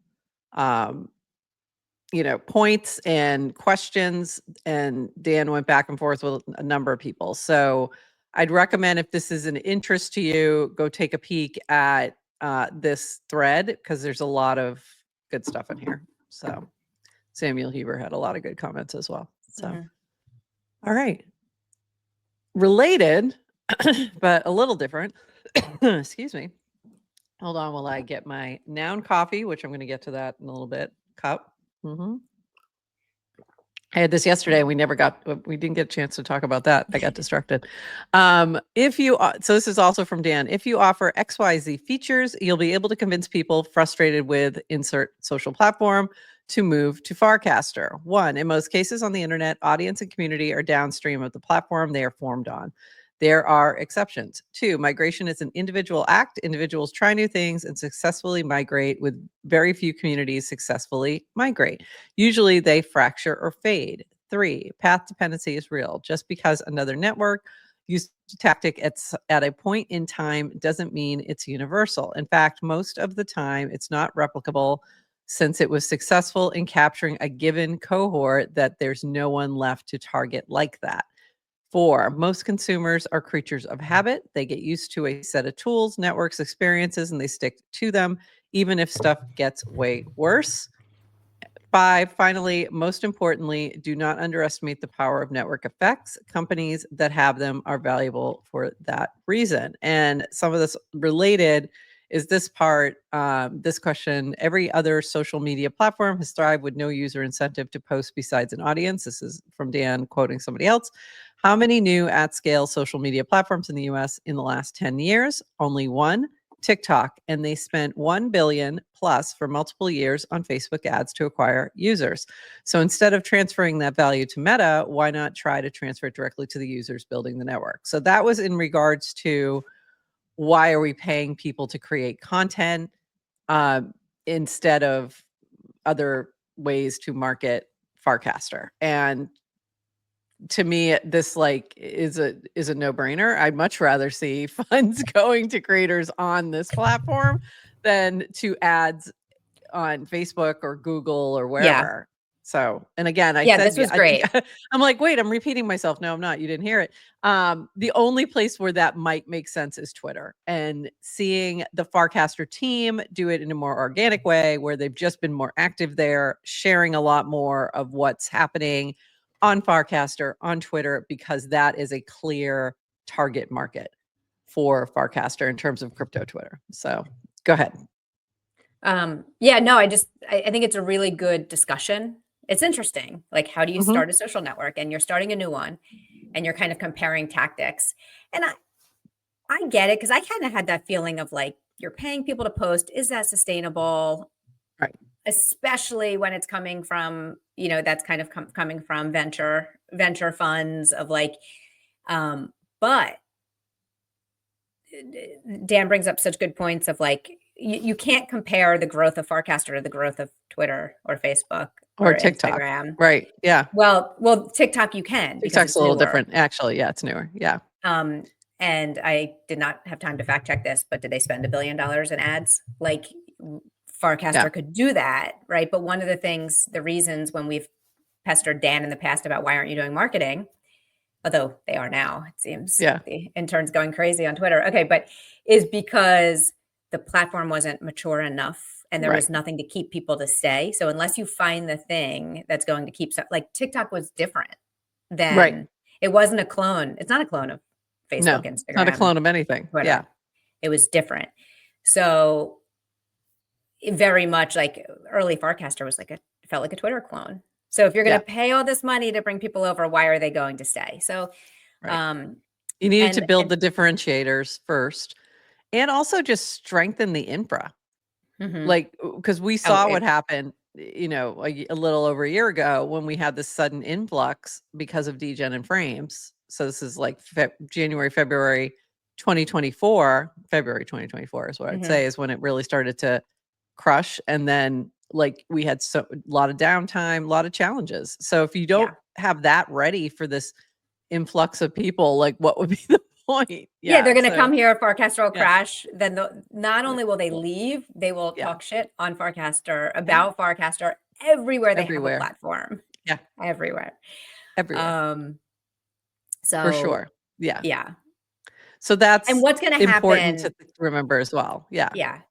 points and questions, and Dan went back and forth with a number of people. So I'd recommend, if this is an interest to you, go take a peek at this thread, because there's a lot of good stuff in here. So Samuel Huber had a lot of good comments as well. So, all right. Related, but a little different. Excuse me. Hold on while I get my noun coffee, which I'm going to get to that in a little bit. Cup. I had this yesterday. We didn't get a chance to talk about that. I got distracted. So this is also from Dan. If you offer XYZ features, you'll be able to convince people frustrated with insert social platform to move to Farcaster. 1, in most cases on the internet, audience and community are downstream of the platform they are formed on. There are exceptions. 2, migration is an individual act. Individuals try new things and successfully migrate, with very few communities successfully migrate. Usually they fracture or fade. 3, path dependency is real. Just because another network used a tactic at a point in time doesn't mean it's universal. In fact, most of the time it's not replicable, since it was successful in capturing a given cohort that there's no one left to target like that. 4, most consumers are creatures of habit. They get used to a set of tools, networks, experiences, and they stick to them, even if stuff gets way worse. 5, finally, most importantly, do not underestimate the power of network effects. Companies that have them are valuable for that reason. And some of this related is this part, this question: every other social media platform has thrived with no user incentive to post besides an audience. This is from Dan quoting somebody else. How many new at-scale social media platforms in the US in the last 10 years? Only 1. TikTok, and they spent 1 billion plus for multiple years on Facebook ads to acquire users. So instead of transferring that value to Meta, why not try to transfer it directly to the users building the network? So that was in regards to, why are we paying people to create content instead of other ways to market Farcaster? And to me, this is a no-brainer. I'd much rather see funds going to creators on this platform than to ads on Facebook or Google or wherever. So, and again, I said, this was I think great. I'm like, wait, I'm repeating myself. No, I'm not. You didn't hear it. The only place where that might make sense is Twitter, and seeing the Farcaster team do it in a more organic way, where they've just been more active there, sharing a lot more of what's happening on Farcaster, on Twitter, because that is a clear target market for Farcaster in terms of crypto Twitter. So go ahead. I think it's a really good discussion. It's interesting. Like, how do you start a social network, and you're starting a new one, and you're kind of comparing tactics. And I get it, because I kind of had that feeling of like, you're paying people to post. Is that sustainable? Right. Especially when it's coming from, that's kind of coming from venture funds of like, but Dan brings up such good points of like, you can't compare the growth of Farcaster to the growth of Twitter or Facebook Or or TikTok. Instagram. Right. Yeah. Well, TikTok you can, because TikTok's it's a little newer. different. Actually, yeah, it's newer. Yeah. And I did not have time to fact check this, but did they spend $1 billion in ads? Like, Farcaster could do that, right? But one of the reasons when we've pestered Dan in the past about why aren't you doing marketing, although they are now, it seems. Yeah. The intern's going crazy on Twitter. Okay, but is because the platform wasn't mature enough, and there was nothing to keep people to stay. So unless you find the thing that's going to keep, like TikTok was different than, it wasn't a clone. It's not a clone of Facebook, Instagram. It's not a clone of anything. Twitter. Yeah. It was different. So very much like early Farcaster was felt like a Twitter clone. So if you're going Yeah. to pay all this money to bring people over, why are they going to stay? So, Right. You needed to and build the differentiators first and also just strengthen the infra. mhm. Like, because we Oh, saw what happened, you know, a little over a year ago when we had this sudden influx because of degen and frames. So this is like January, February 2024. February 2024 is what I'd mhm. say is when it really started to crush. And then like we had a lot of downtime, a lot of challenges. So if you don't have that ready for this influx of people, like what would be the point? Yeah, they're Yeah. going to So come here, Farcaster will yeah. crash. Then not Right. only will they leave, they will Yeah. talk shit on Farcaster, Yeah. about Farcaster everywhere they have a Everywhere. platform. Yeah. Everywhere. Everywhere. For So sure. Yeah. yeah. So And that's what's going to important to happen? remember as well. Yeah. Yeah.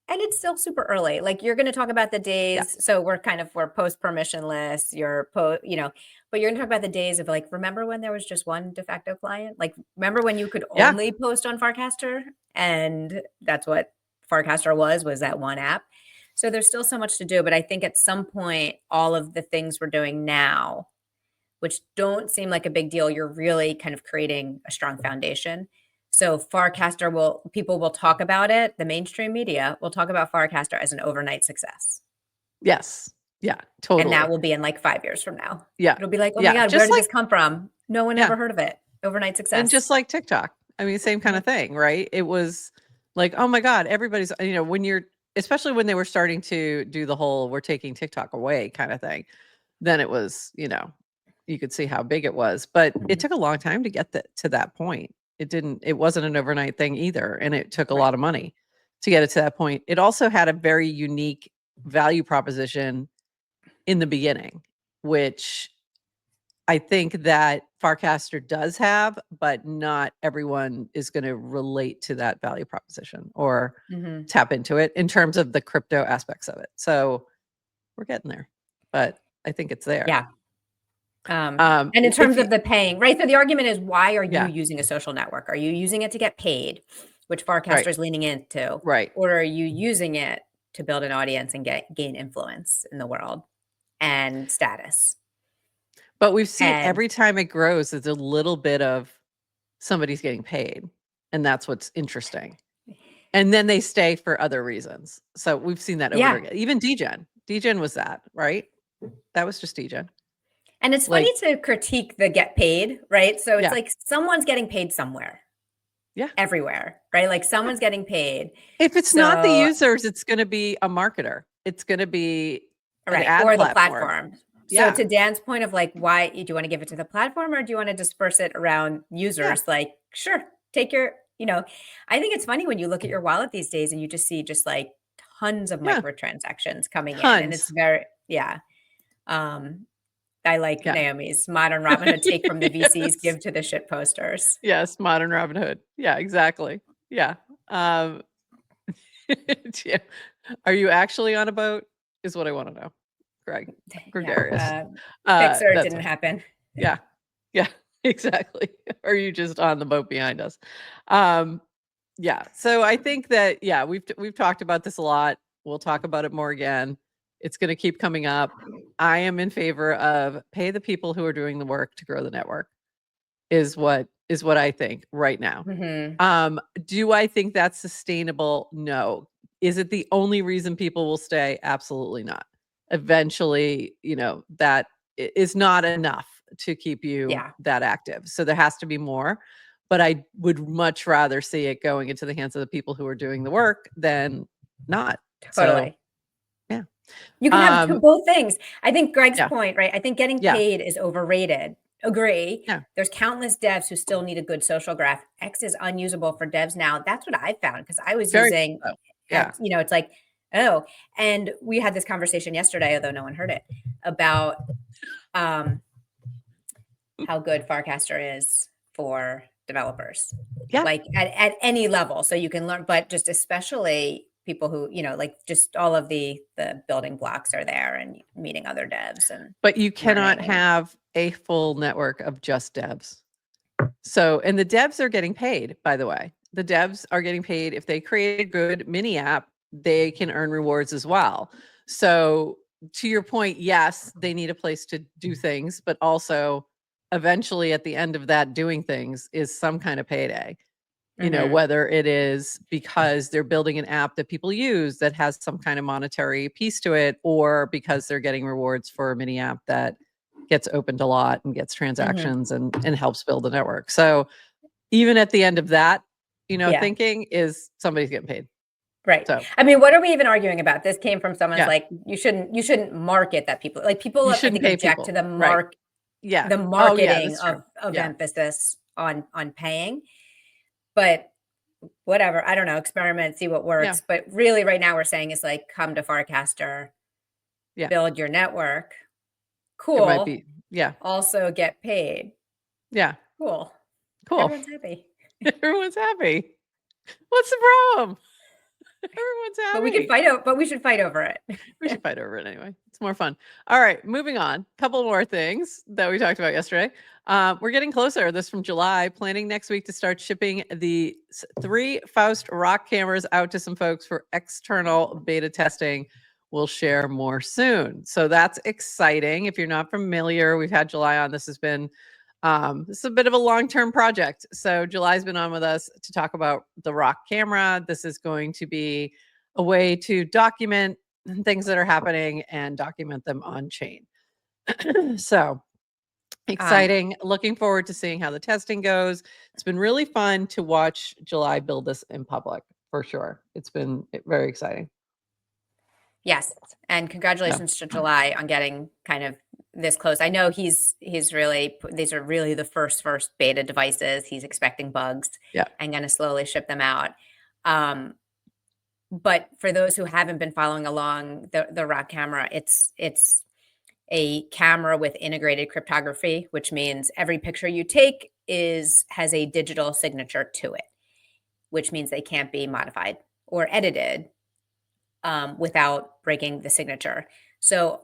And it's still super early. Like you're going to talk about the Yeah. days. So we're post permissionless, but you're going to talk about the days of like, remember when there was just one de facto client? Like, remember when you could Yeah. only post on Farcaster? And that's what Farcaster was that one app. So there's still so much to do. But I think at some point, all of the things we're doing now, which don't seem like a big deal, you're really kind of creating a strong foundation. So people will talk about it. The mainstream media will talk about Farcaster as an overnight success. Yes. Yeah. And that Totally. will be in like 5 years from now. Yeah. It'll be like, oh my Yeah. God, where Just did like, this come from? No one yeah. ever heard of it. Overnight And success. just like TikTok. I mean, same kind of thing, right? It was like, oh my God, everybody's, you know, when you're, especially when they were starting to do the whole we're taking TikTok away kind of thing, then it was, you know, you could see how big it was. But it Mhm. took a long time to get to that point. It wasn't an overnight thing either. And it took a Right. lot of money to get it to that point. It also had a very unique value proposition in the beginning, which I think that Farcaster does have, but not everyone is going to relate to that value proposition or Mhm. tap into it in terms of the crypto aspects of it. So we're getting there, but I think it's there. Yeah. And in If terms you, of the paying, right? So the argument is, why are you yeah, using a social network? Are you using it to get paid, which Farcaster right, is leaning into, right. or are you using it to build an audience and gain influence in the world and status? But we've seen And every time it grows, it's a little bit of somebody's getting paid. And that's what's interesting. And then they stay for other reasons. So we've seen that over and yeah, over again. Even degen. Degen was that, right? That was just degen. and it's funny Like, to critique the get paid, right? So it's yeah, like someone's getting paid somewhere, yeah, everywhere, right? Like yeah. someone's getting paid. If it's not the So, users, it's going to be a marketer. It's going to be an right, ad or the platform. platform. So Yeah, to Dan's point of like, why do you want to give it to the platform or do you want to disperse it around yeah, users? Like, sure, take I think it's funny when you look at your wallet these days and you just see just like tons of yeah. microtransactions coming in. And it's Tons. very, yeah. Um, I like Yeah. Naomi's modern Robinhood, take from the VCs, Yes. give to the shit posters. Yes. Modern Robin Hood. Yeah, exactly. Yeah. Um, yeah. Are you actually on a boat? Is what I want to know. Greg, Yeah. Gregarious. Pixar That's didn't right. happen. Yeah. Yeah, exactly. Are you just on the boat behind us? Um, yeah. So I think that, yeah, we've talked about this a lot. We'll talk about it more again. It's going to keep coming up. I am in favor of pay the people who are doing the work to grow the network is what I think right now. Hmm. Do I think that's sustainable? No. Is it the only reason people will stay? Absolutely not. Eventually, that is not enough to keep you Yeah, that active. So there has to be more. But I would much rather see it going into the hands of the people who are doing the work than not. So totally. yeah. You can have Um, both things. I think Greg's yeah. point, right? I think getting Yeah. paid is overrated. Agree. Yeah. There's countless devs who still need a good social graph. X is unusable for devs now. That's what I found because I was Very using so. Yeah. X, it's like, oh, and we had this conversation yesterday, although no one heard it, about um, how good Farcaster is for developers, Yeah. like at any level. So you can learn, but just especially people who, like just all of the building blocks are there and meeting other devs and But you cannot learning. And have a full network of just devs. So, and the devs are getting paid, by the way. The devs are getting paid. If they create a good mini app, they can earn rewards as well. So to your point, yes, they need a place to do things, but also eventually at the end of that doing things is some kind of payday. You know, Mhm. whether it is because they're building an app that people use that has some kind of monetary piece to it, or because they're getting rewards for a mini app that gets opened a lot and gets transactions and helps build the network. So even at the end of that, you know, Yeah. thinking is somebody's getting paid. Right. So I mean, what are we even arguing about? This came from someone's yeah, like, you shouldn't market that people like people, you I shouldn't think, pay object to people. Right. Yeah. the Oh yeah, marketing that's true. of Yeah. emphasis on paying. But whatever, I don't know, experiment, see what Yeah. works. But really right now we're saying is like, come to Farcaster, Yeah. build your network. It might Cool. be. Yeah. Also get paid. Yeah. Cool. Cool. Everyone's happy. Everyone's happy. What's the problem? Everyone's But we can happy. fight over but we should fight over it. We should fight over it anyway. It's more fun. All right, moving on. Couple more things that we talked about yesterday. We're getting closer. This from July. Planning next week to start shipping the 3 Faust rock cameras out to some folks for external beta testing. We'll share more soon. So that's exciting. If you're not familiar, we've had July on. This has been this is a bit of a long-term project. So July's been on with us to talk about the rock camera. This is going to be a way to document things that are happening and document them on chain. So exciting. Looking forward to seeing how the testing goes. It's been really fun to watch July build this in public for sure. It's been very exciting. Yes, and congratulations to July on getting kind of this close. I know he's really these are really the first beta devices. He's expecting bugs Yeah. and going to slowly ship them out. But for those who haven't been following along, the Rock camera, it's a camera with integrated cryptography, which means every picture you take has a digital signature to it, which means they can't be modified or edited without breaking the signature. So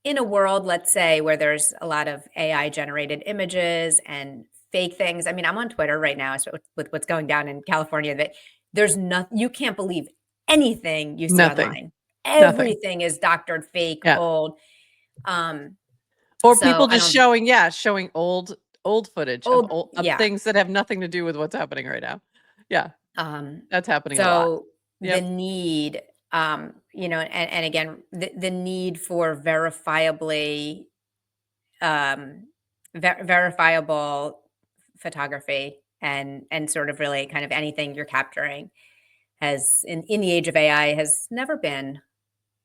in a world, let's say, where there's a lot of AI generated images and fake things. I mean, I'm on Twitter right now with what's going down in California, that there's nothing, you can't believe anything you see Nothing. online. Nothing. Everything is doctored, fake, Yeah. old. Or So people I just don't, showing old footage of yeah. things that have nothing to do with what's happening right now. Yeah. That's happening a lot. So the Yep. need, and again, the need for verifiably, verifiable photography and sort of really kind of anything you're capturing has in the age of AI has never been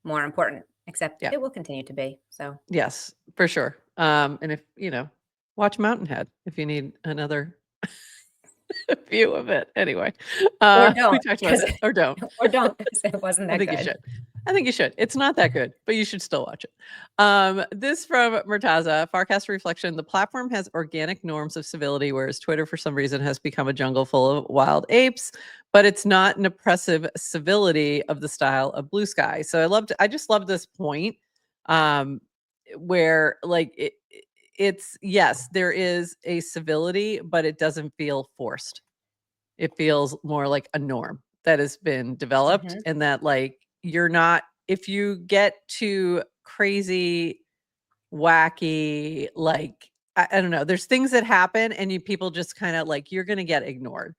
more important, except Yeah. it will continue to be. So Yes, for sure. And if watch Mountainhead if you need another view of it. Anyway, or we don't talked about that, or don't. or don't because it wasn't I that think you good. should. I think you should. It's not that good, but you should still watch it. This from Murtaza, Farcaster Reflection. The platform has organic norms of civility, whereas Twitter, for some reason, has become a jungle full of wild apes, but it's not an oppressive civility of the style of Blue Sky. So I just love this point where like it's, yes, there is a civility, but it doesn't feel forced. It feels more like a norm that has been developed, and that like you're not, if you get too crazy, wacky, like I don't know, there's things that happen and people just kind of like, you're going to get ignored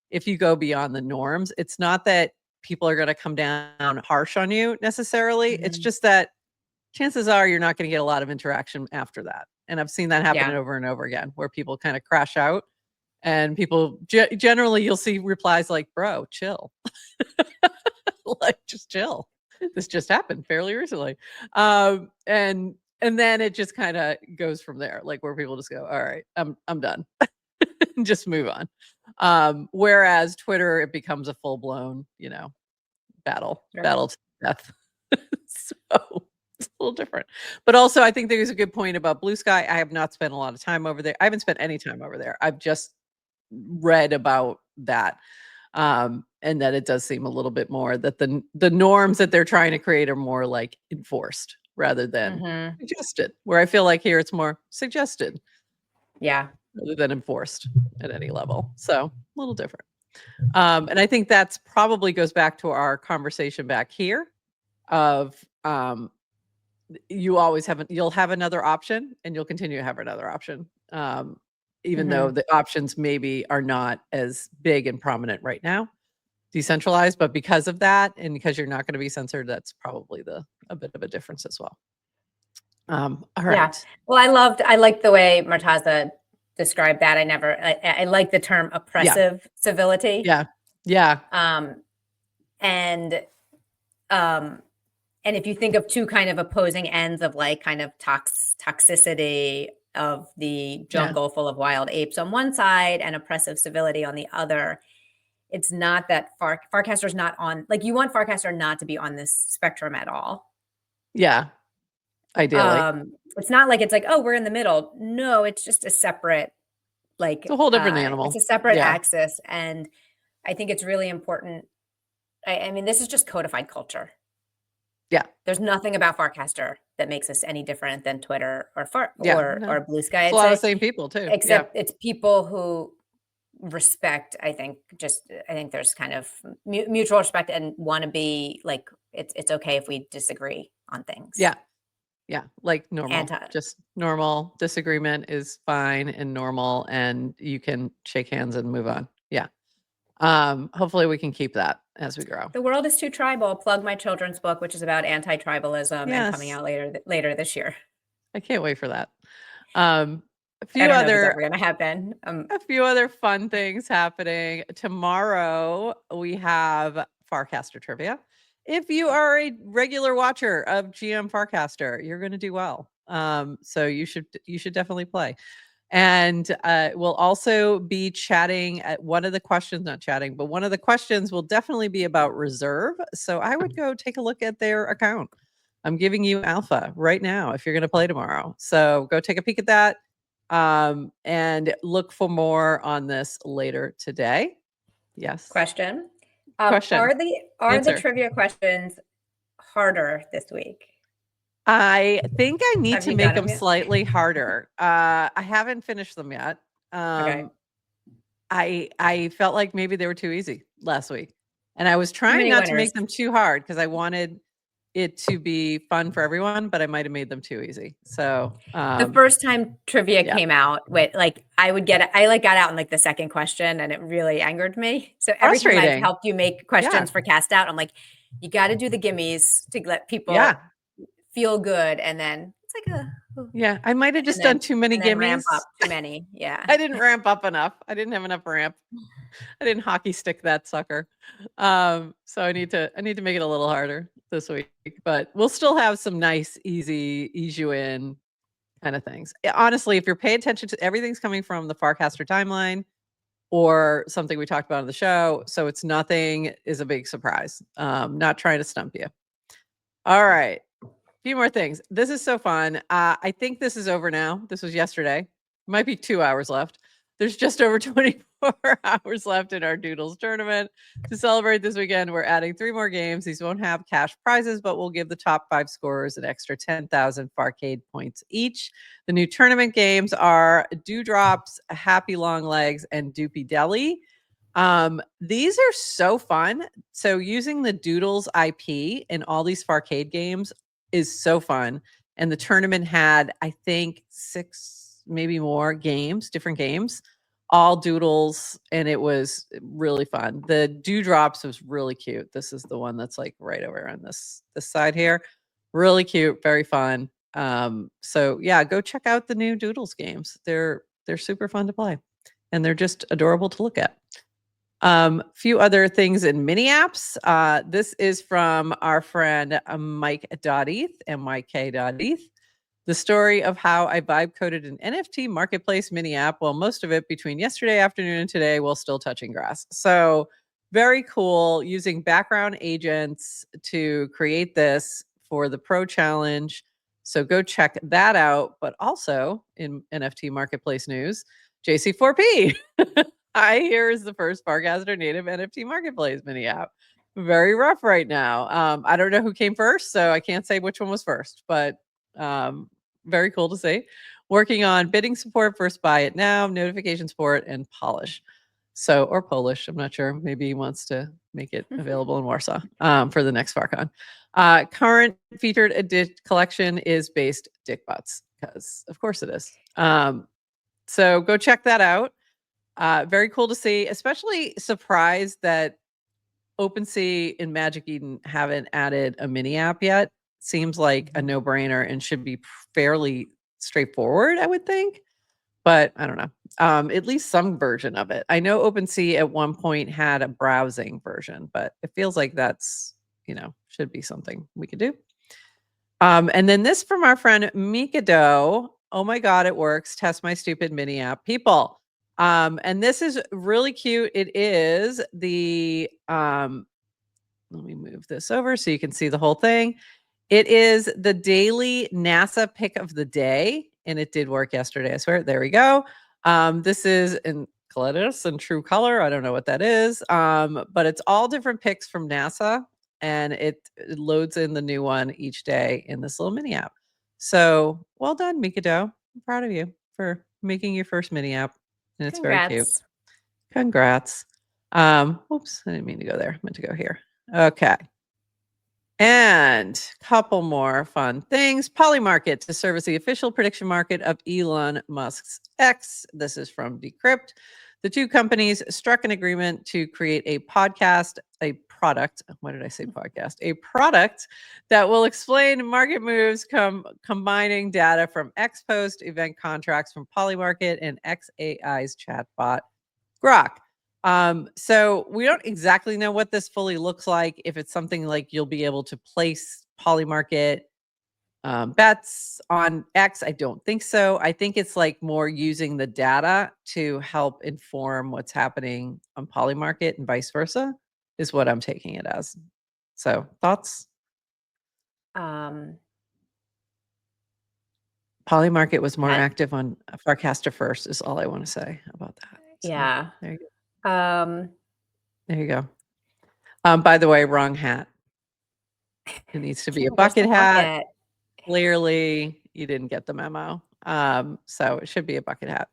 if you go beyond the norms. It's not that people are going to come down harsh on you necessarily. It's just that chances are you're not going to get a lot of interaction after that. And I've seen that happen Yeah. over and over again, where people kind of crash out, and people generally you'll see replies like, bro, chill. Like, just chill. This just happened fairly recently. And then it just kind of goes from there, like where people just go, all right, I'm done. Just move on. Whereas Twitter, it becomes a full-blown, battle Sure. to death. So it's a little different. But also I think there's a good point about Blue Sky. I have not spent a lot of time over there. I haven't spent any time over there. I've just read about that. And that it does seem a little bit more that the norms that they're trying to create are more like enforced rather than suggested, where I feel like here it's more suggested. Yeah. Rather than enforced at any level. So a little different. And I think that's probably goes back to our conversation back here of you always you'll have another option, and you'll continue to have another option. Even though the options maybe are not as big and prominent right now, decentralized, but because of that, and because you're not going to be censored, that's probably a bit of a difference as well. All right. Yeah. Well, I like the way Murtaza described that. I like the term oppressive civility. Yeah. Yeah. And if you think of two kind of opposing ends of like kind of toxicity of the jungle full of wild apes on one side and oppressive civility on the other, it's not that Farcaster's not on, like, you want Farcaster not to be on this spectrum at all. Yeah. Ideally. It's not like it's like, oh, we're in the middle. No, it's just a separate, like, It's a whole different animal. it's a separate axis. And I think it's really important. I mean, this is just codified culture. Yeah. There's nothing about Farcaster that makes us any different than Twitter or Blue Sky. It's a lot of the same people too. Except it's people who respect, I think there's kind of mutual respect and want to be like, it's okay if we disagree on things. Yeah. Yeah. Like normal, just normal disagreement is fine and normal, and you can shake hands and move on. Yeah. Hopefully we can keep that as we grow. The World is Too Tribal. Plug my children's book, which is about anti-tribalism and coming out later this year. I can't wait for that. A few other fun things happening tomorrow. We have Farcaster trivia. If you are a regular watcher of GM Farcaster, you're going to do well. So you should definitely play. And we'll also be chatting at one of the questions will definitely be about reserve. So I would go take a look at their account. I'm giving you alpha right now if you're going to play tomorrow. So go take a peek at that. And look for more on this later today. Yes. Question. Are the trivia questions harder this week? I think I need to make them slightly harder. I haven't finished them yet. Okay. I felt like maybe they were too easy last week, and I was trying not to make them too hard because I wanted it to be fun for everyone, but I might have made them too easy. So the first time trivia came out, I got out in like the second question, and it really angered me. So every time I've helped you make questions for Cast Out, I'm like, you got to do the gimmies to let people feel good, and then it's like I might have just done too many gimmies. Ramp up too many. Yeah. I didn't ramp up enough. I didn't have enough ramp. I didn't hockey stick that sucker. So I need to make it a little harder this week, but we'll still have some nice, easy, ease you in kind of things. Honestly, if you're paying attention to everything's coming from the Farcaster timeline or something we talked about on the show. So it's nothing is a big surprise. Not trying to stump you. All right. Few more things. This is so fun. I think this is over now. This was yesterday. Might be 2 hours left. There's just over 24 hours left in our Doodles tournament. To celebrate this weekend, we're adding 3 more games. These won't have cash prizes, but we'll give the top 5 scorers an extra 10,000 Farcade points each. The new tournament games are Dewdrops, Happy Long Legs, and Doopy Deli. These are so fun. So using the Doodles IP in all these Farcade games is so fun. And the tournament had, I think, 6, maybe more different games, all Doodles, and it was really fun. The Dewdrops was really cute. This is the one that's like right over on this side here. Really cute, very fun. So yeah, go check out the new Doodles games. They're super fun to play, and they're just adorable to look at. Few other things in mini apps. This is from our friend Mike.eth, MYK.eth. The story of how I vibe coded an NFT marketplace mini app, well, most of it between yesterday afternoon and today while still touching grass. So very cool, using background agents to create this for the Pro Challenge. So go check that out. But also in NFT marketplace news, JC4P. I hear is the first Farcaster native NFT marketplace mini app. Very rough right now. I don't know who came first, so I can't say which one was first, but very cool to see. Working on bidding support, first buy it now, notification support, and polish. So, or Polish, I'm not sure. Maybe he wants to make it available in Warsaw for the next FarCon. Current featured collection is based dick butts, because of course it is. So go check that out. Very cool to see, especially surprised that OpenSea and Magic Eden haven't added a mini app yet. Seems like a no-brainer and should be fairly straightforward, I would think. But I don't know. At least some version of it. I know OpenSea at one point had a browsing version, but it feels like that's, should be something we could do. And then this from our friend Mikado. Oh my God, it works. Test my stupid mini app. People. And this is really cute. It is the let me move this over so you can see the whole thing. It is the daily NASA pick of the day, and it did work yesterday. I swear. There we go. This is in Colours and True Color. I don't know what that is, but it's all different picks from NASA, and it loads in the new one each day in this little mini app. So well done, Mikado. I'm proud of you for making your first mini app, and it's very cute. Congrats. Oops, I didn't mean to go there. I meant to go here. Okay. And couple more fun things. Polymarket to serve as the official prediction market of Elon Musk's X. This is from Decrypt. The two companies struck an agreement to create a product. Why did I say podcast? A product that will explain market moves combining data from X Post, event contracts from Polymarket, and XAI's chatbot, Grok. So we don't exactly know what this fully looks like. If it's something like you'll be able to place Polymarket bets on X, I don't think so. I think it's like more using the data to help inform what's happening on Polymarket and vice versa, is what I'm taking it as. So thoughts? Polymarket was more active on Farcaster first, is all I want to say about that. So, yeah. There you go. There you go. By the way, wrong hat. It needs to be a bucket hat. Clearly, you didn't get the memo. So it should be a bucket hat.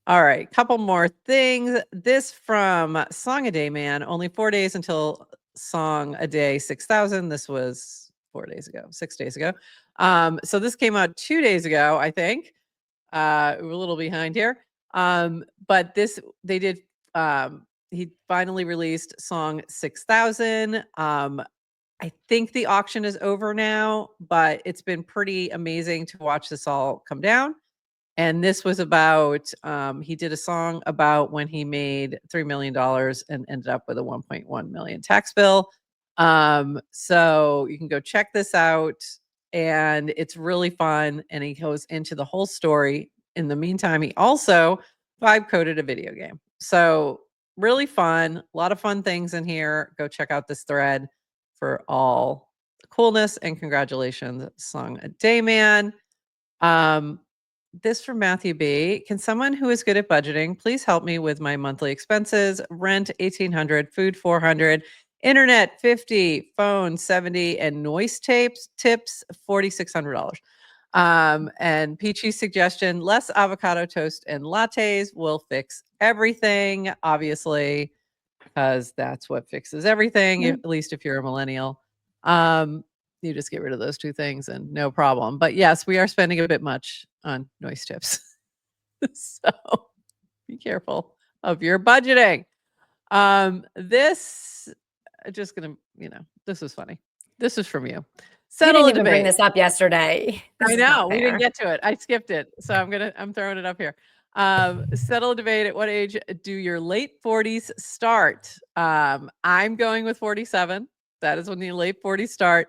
All right, couple more things. This from Song a Day Man. Only 4 days until Song a Day 6,000. This was 4 days ago, 6 days ago. So this came out 2 days ago, I think. We're a little behind here. But they did. He finally released Song 6,000. I think the auction is over now, but it's been pretty amazing to watch this all come down. And this was about, he did a song about when he made $3 million and ended up with a 1.1 million tax bill. So you can go check this out, and it's really fun. And he goes into the whole story. In the meantime, he also vibe coded a video game. So really fun, a lot of fun things in here. Go check out this thread for all the coolness, and congratulations, Song a Day Man. This from Matthew B. Can someone who is good at budgeting please help me with my monthly expenses? Rent $1,800, food $400, internet $50, phone $70, and noise tips $4,600. And Peachy's suggestion: less avocado toast and lattes will fix everything. Obviously, because that's what fixes everything. At least if you're a millennial. You just get rid of those two things and no problem. But yes, we are spending a bit much on noise tips. So be careful of your budgeting. This just gonna, this is funny. This is from you. You didn't even bring this up yesterday. I know, we didn't get to it. I skipped it. So I'm throwing it up here. Settle a debate. At what age do your late 40s start? I'm going with 47. That is when the late 40s start.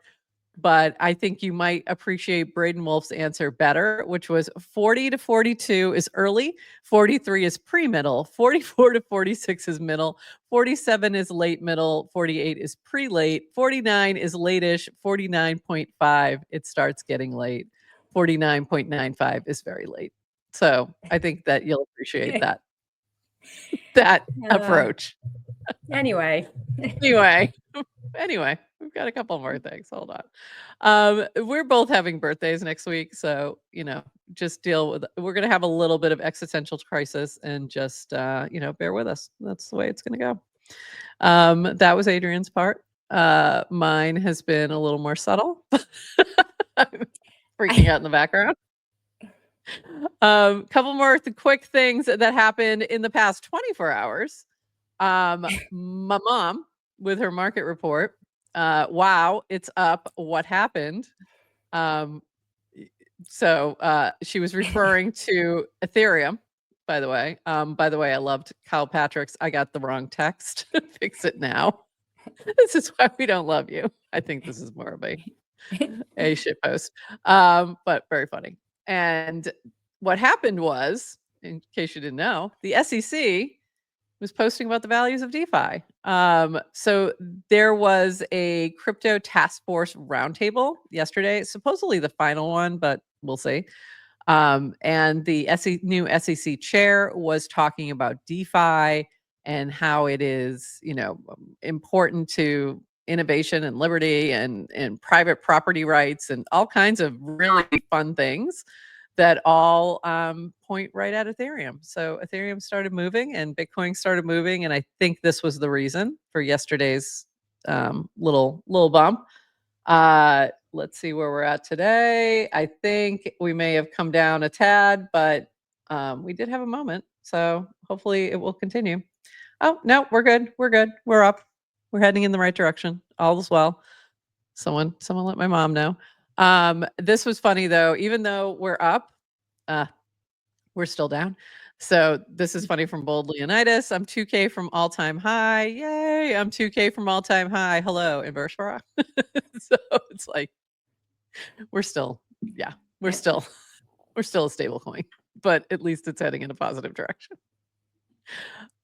But I think you might appreciate Braden Wolf's answer better, which was 40 to 42 is early, 43 is pre-middle, 44 to 46 is middle, 47 is late middle, 48 is pre-late, 49 is late-ish, 49.5 it starts getting late, 49.95 is very late. So I think that you'll appreciate that approach. Anyway, we've got a couple more things. Hold on. We're both having birthdays next week, so just deal with. We're gonna have a little bit of existential crisis, and just bear with us. That's the way it's gonna go. That was Adrian's part. Mine has been a little more subtle. I'm freaking out in the background. Couple more quick things that happened in the past 24 hours. My mom with her market report. Wow, it's up. What happened? So she was referring to Ethereum, by the way. By the way, I loved Kyle Patrick's I got the wrong text. Fix it now. This is why we don't love you. I think this is more of a shit post. But very funny. And what happened was, in case you didn't know, the SEC was posting about the values of DeFi. So there was a crypto task force roundtable yesterday, supposedly the final one, but we'll see. And the new SEC chair was talking about DeFi and how it is, important to innovation and liberty and private property rights and all kinds of really fun things that all point right at Ethereum. So Ethereum started moving and Bitcoin started moving, and I think this was the reason for yesterday's little bump. Let's see where we're at today. I think we may have come down a tad, but we did have a moment. So hopefully it will continue. Oh, no, we're good. We're good. We're up. We're heading in the right direction. All is well. Someone let my mom know. This was funny though, even though we're up, we're still down. So this is funny from Bold Leonidas. I'm 2K from all-time high. Yay. I'm 2K from all-time high. Hello, inverse Farah. So it's like we're still a stable coin, but at least it's heading in a positive direction.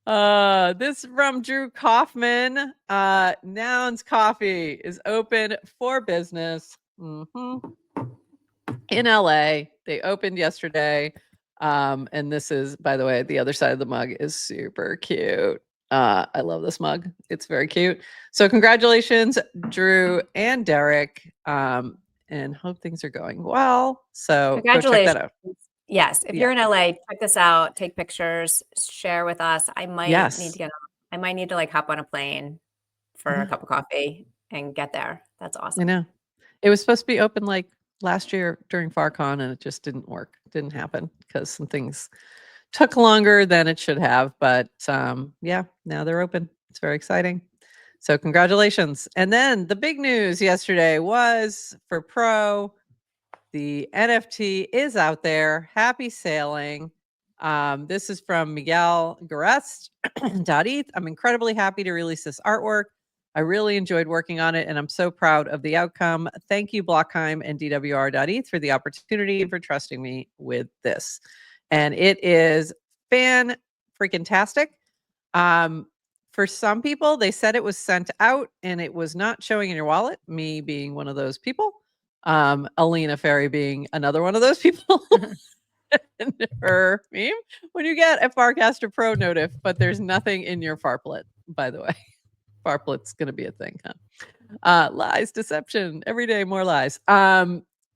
This from Drew Kaufman. Nouns Coffee is open for business. In LA. They opened yesterday. And this is, by the way, the other side of the mug is super cute. I love this mug. It's very cute. So congratulations, Drew and Derek. And hope things are going well. So go check that out. Yes. If you're in LA, check this out, take pictures, share with us. I might need to like hop on a plane for a cup of coffee and get there. That's awesome. I know. It was supposed to be open like last year during FarCon, and it just didn't work. Didn't happen because some things took longer than it should have. But yeah, now they're open. It's very exciting. So congratulations. And then the big news yesterday was for Pro, the NFT is out there. Happy sailing. This is from Miguel Garest. I'm incredibly happy to release this artwork. I really enjoyed working on it, and I'm so proud of the outcome. Thank you, Blockheim and DWR.eth, for the opportunity and for trusting me with this. And it is fan-freaking-tastic. For some people, they said it was sent out and it was not showing in your wallet, me being one of those people. Alina Ferry being another one of those people. And her meme, when you get a Farcaster Pro notif, but there's nothing in your Farplet, by the way. Farplet's going to be a thing, huh? Lies, deception, every day more lies.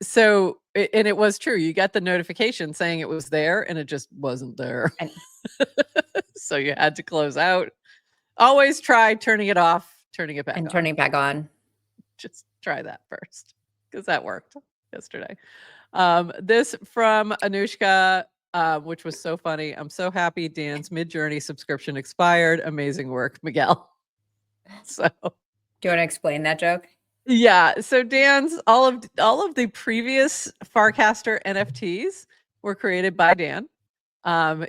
So, and it was true. You got the notification saying it was there and it just wasn't there. So you had to close out. Always try turning it off, turning it back on. Turning it back on. Just try that first because that worked yesterday. This from Anushka, which was so funny. I'm so happy Dan's Mid-Journey subscription expired. Amazing work, Miguel. So, do you want to explain that joke? Yeah. So Dan's all of the previous Farcaster NFTs were created by Dan,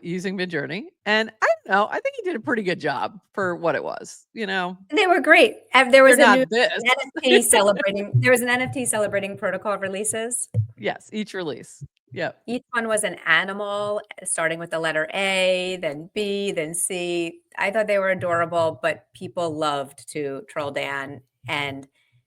using Midjourney, and I don't know. I think he did a pretty good job for what it was. They were great. There was They're a new not this. NFT celebrating. There was an NFT celebrating protocol releases. Yes, each release. Yeah. Each one was an animal, starting with the letter A, then B, then C. I thought they were adorable, but people loved to troll Dan and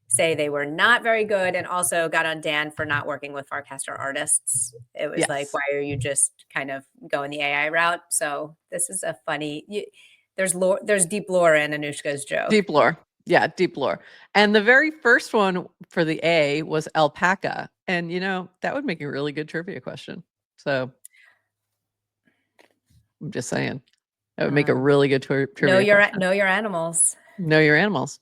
say they were not very good, and also got on Dan for not working with Farcaster artists. It was like, why are you just kind of going the AI route? So this is a funny. There's lore. There's deep lore in Anushka's joke. Deep lore. Yeah, deep lore. And the very first one for the A was alpaca. And, that would make a really good trivia question. So I'm just saying. That would make a really good trivia question. Know your animals. Know your animals.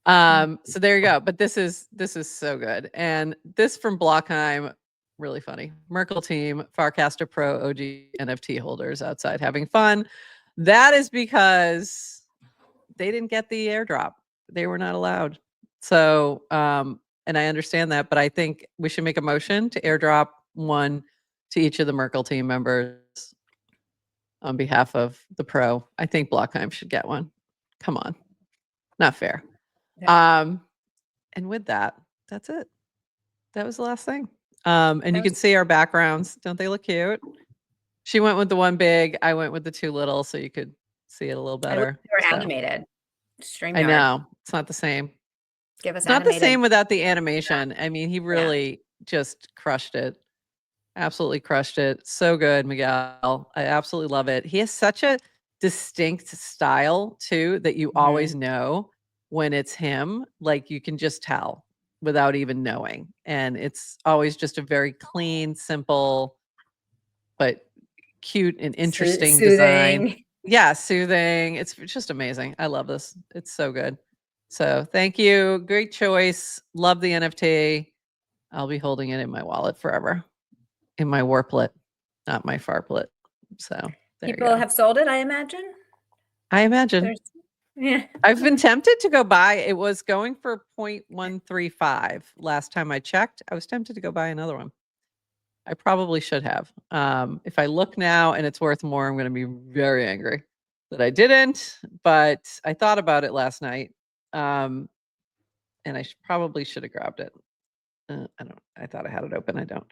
So there you go. But this is so good. And this from Blockheim, really funny. Merkle team, Farcaster Pro OG NFT holders outside having fun. That is because they didn't get the airdrop. They were not allowed. So, and I understand that, but I think we should make a motion to airdrop one to each of the Merkle team members on behalf of the pro. I think Blockheim should get one. Come on. Not fair. And with that, that's it. That was the last thing. And you can see our backgrounds. Don't they look cute? She went with the one big. I went with the two little, so you could see it a little better. They were animated. StreamYard. I know. It's not the same. Give us It's not animated. the same without the animation. I mean, he really just crushed it. Absolutely crushed it. So good, Miguel. I absolutely love it. He has such a distinct style too that you always know when it's him. Like you can just tell without even knowing. And it's always just a very clean, simple, but cute and interesting design. Yeah, soothing. It's just amazing. I love this. It's so good. So thank you. Great choice. Love the NFT. I'll be holding it in my wallet forever. In my warplet, not my farplet. So people have sold it, I imagine. I imagine. Yeah. I've been tempted to go buy. It was going for 0.135 last time I checked. I was tempted to go buy another one. I probably should have. If I look now and it's worth more, I'm going to be very angry that I didn't. But I thought about it last night, and I probably should have grabbed it. I thought I had it open. I don't.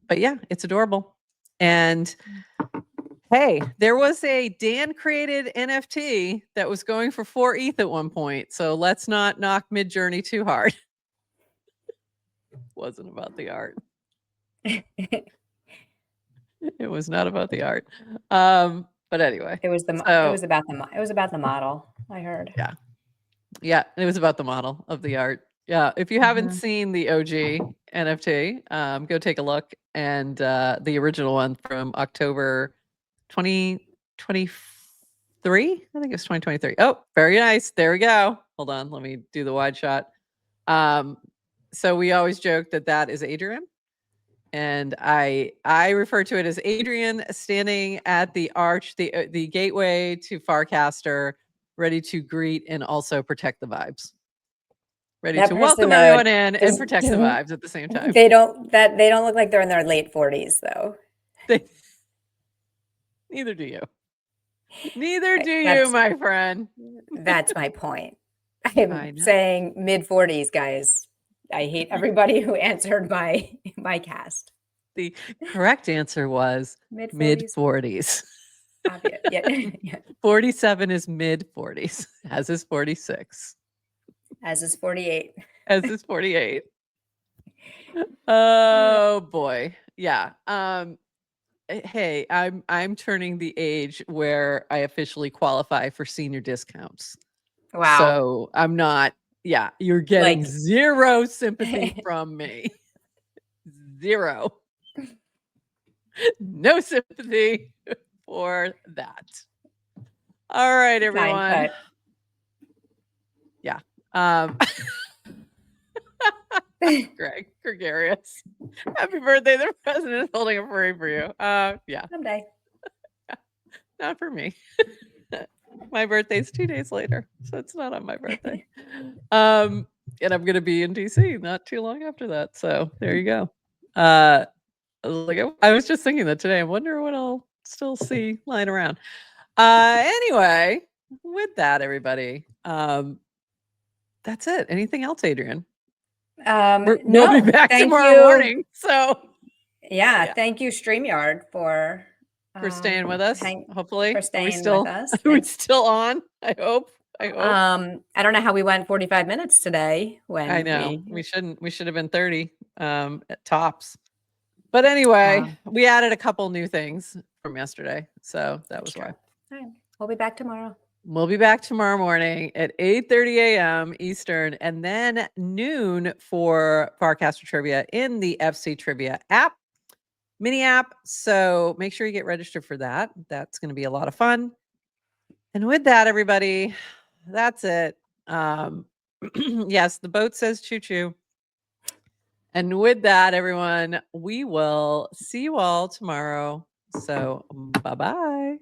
But yeah, it's adorable. And hey, there was a Dan created NFT that was going for 4 ETH at one point. So let's not knock Midjourney too hard. Wasn't about the art. It was not about the art. But anyway, it was about the model, I heard. Yeah, it was about the model of the art. Yeah, if you haven't seen the OG NFT, go take a look. And the original one from October 2023, I think it was 2023. Oh, very nice. There we go. Hold on, let me do the wide shot. So we always joke that is Adrian. And I refer to it as Adrian standing at the arch, the gateway to Farcaster, ready to greet and also protect the vibes. Ready to welcome everyone in and protect the vibes at the same time. They don't look like they're in their late 40s though. Neither do you. Neither do you, my friend. That's my point. I'm saying mid 40s, guys. I hate everybody who answered my cast. The correct answer was mid 40s. Yeah. 47 is mid 40s, as is 46. As is 48. As is 48. Oh boy. Yeah. Hey, I'm turning the age where I officially qualify for senior discounts. Wow. So I'm not, you're getting zero sympathy from me. Zero. No sympathy for that. All right, everyone. Yeah. Greg, gregarious. Happy birthday. The president is holding a parade for you. Yeah. Someday. Not for me. My birthday's 2 days later, so it's not on my birthday. And I'm gonna be in DC not too long after that. So there you go. I was just thinking that today. I wonder what I'll still see lying around. Anyway, with that, everybody. That's it. Anything else, Adrian? We'll be back tomorrow morning. So thank you, StreamYard, for staying with us. Hopefully, for staying with us. Are we still on? I hope. I don't know how we went 45 minutes today. When I know we shouldn't. We should have been 30 at tops. But anyway, we added a couple new things from yesterday, so that was why. All right. We'll be back tomorrow. We'll be back tomorrow morning at 8:30 a.m. Eastern, and then noon for Farcaster Trivia in the FC Trivia app, mini app. So make sure you get registered for that. That's going to be a lot of fun. And with that, everybody, that's it. Yes, the boat says choo choo. And with that, everyone, we will see you all tomorrow. So bye bye.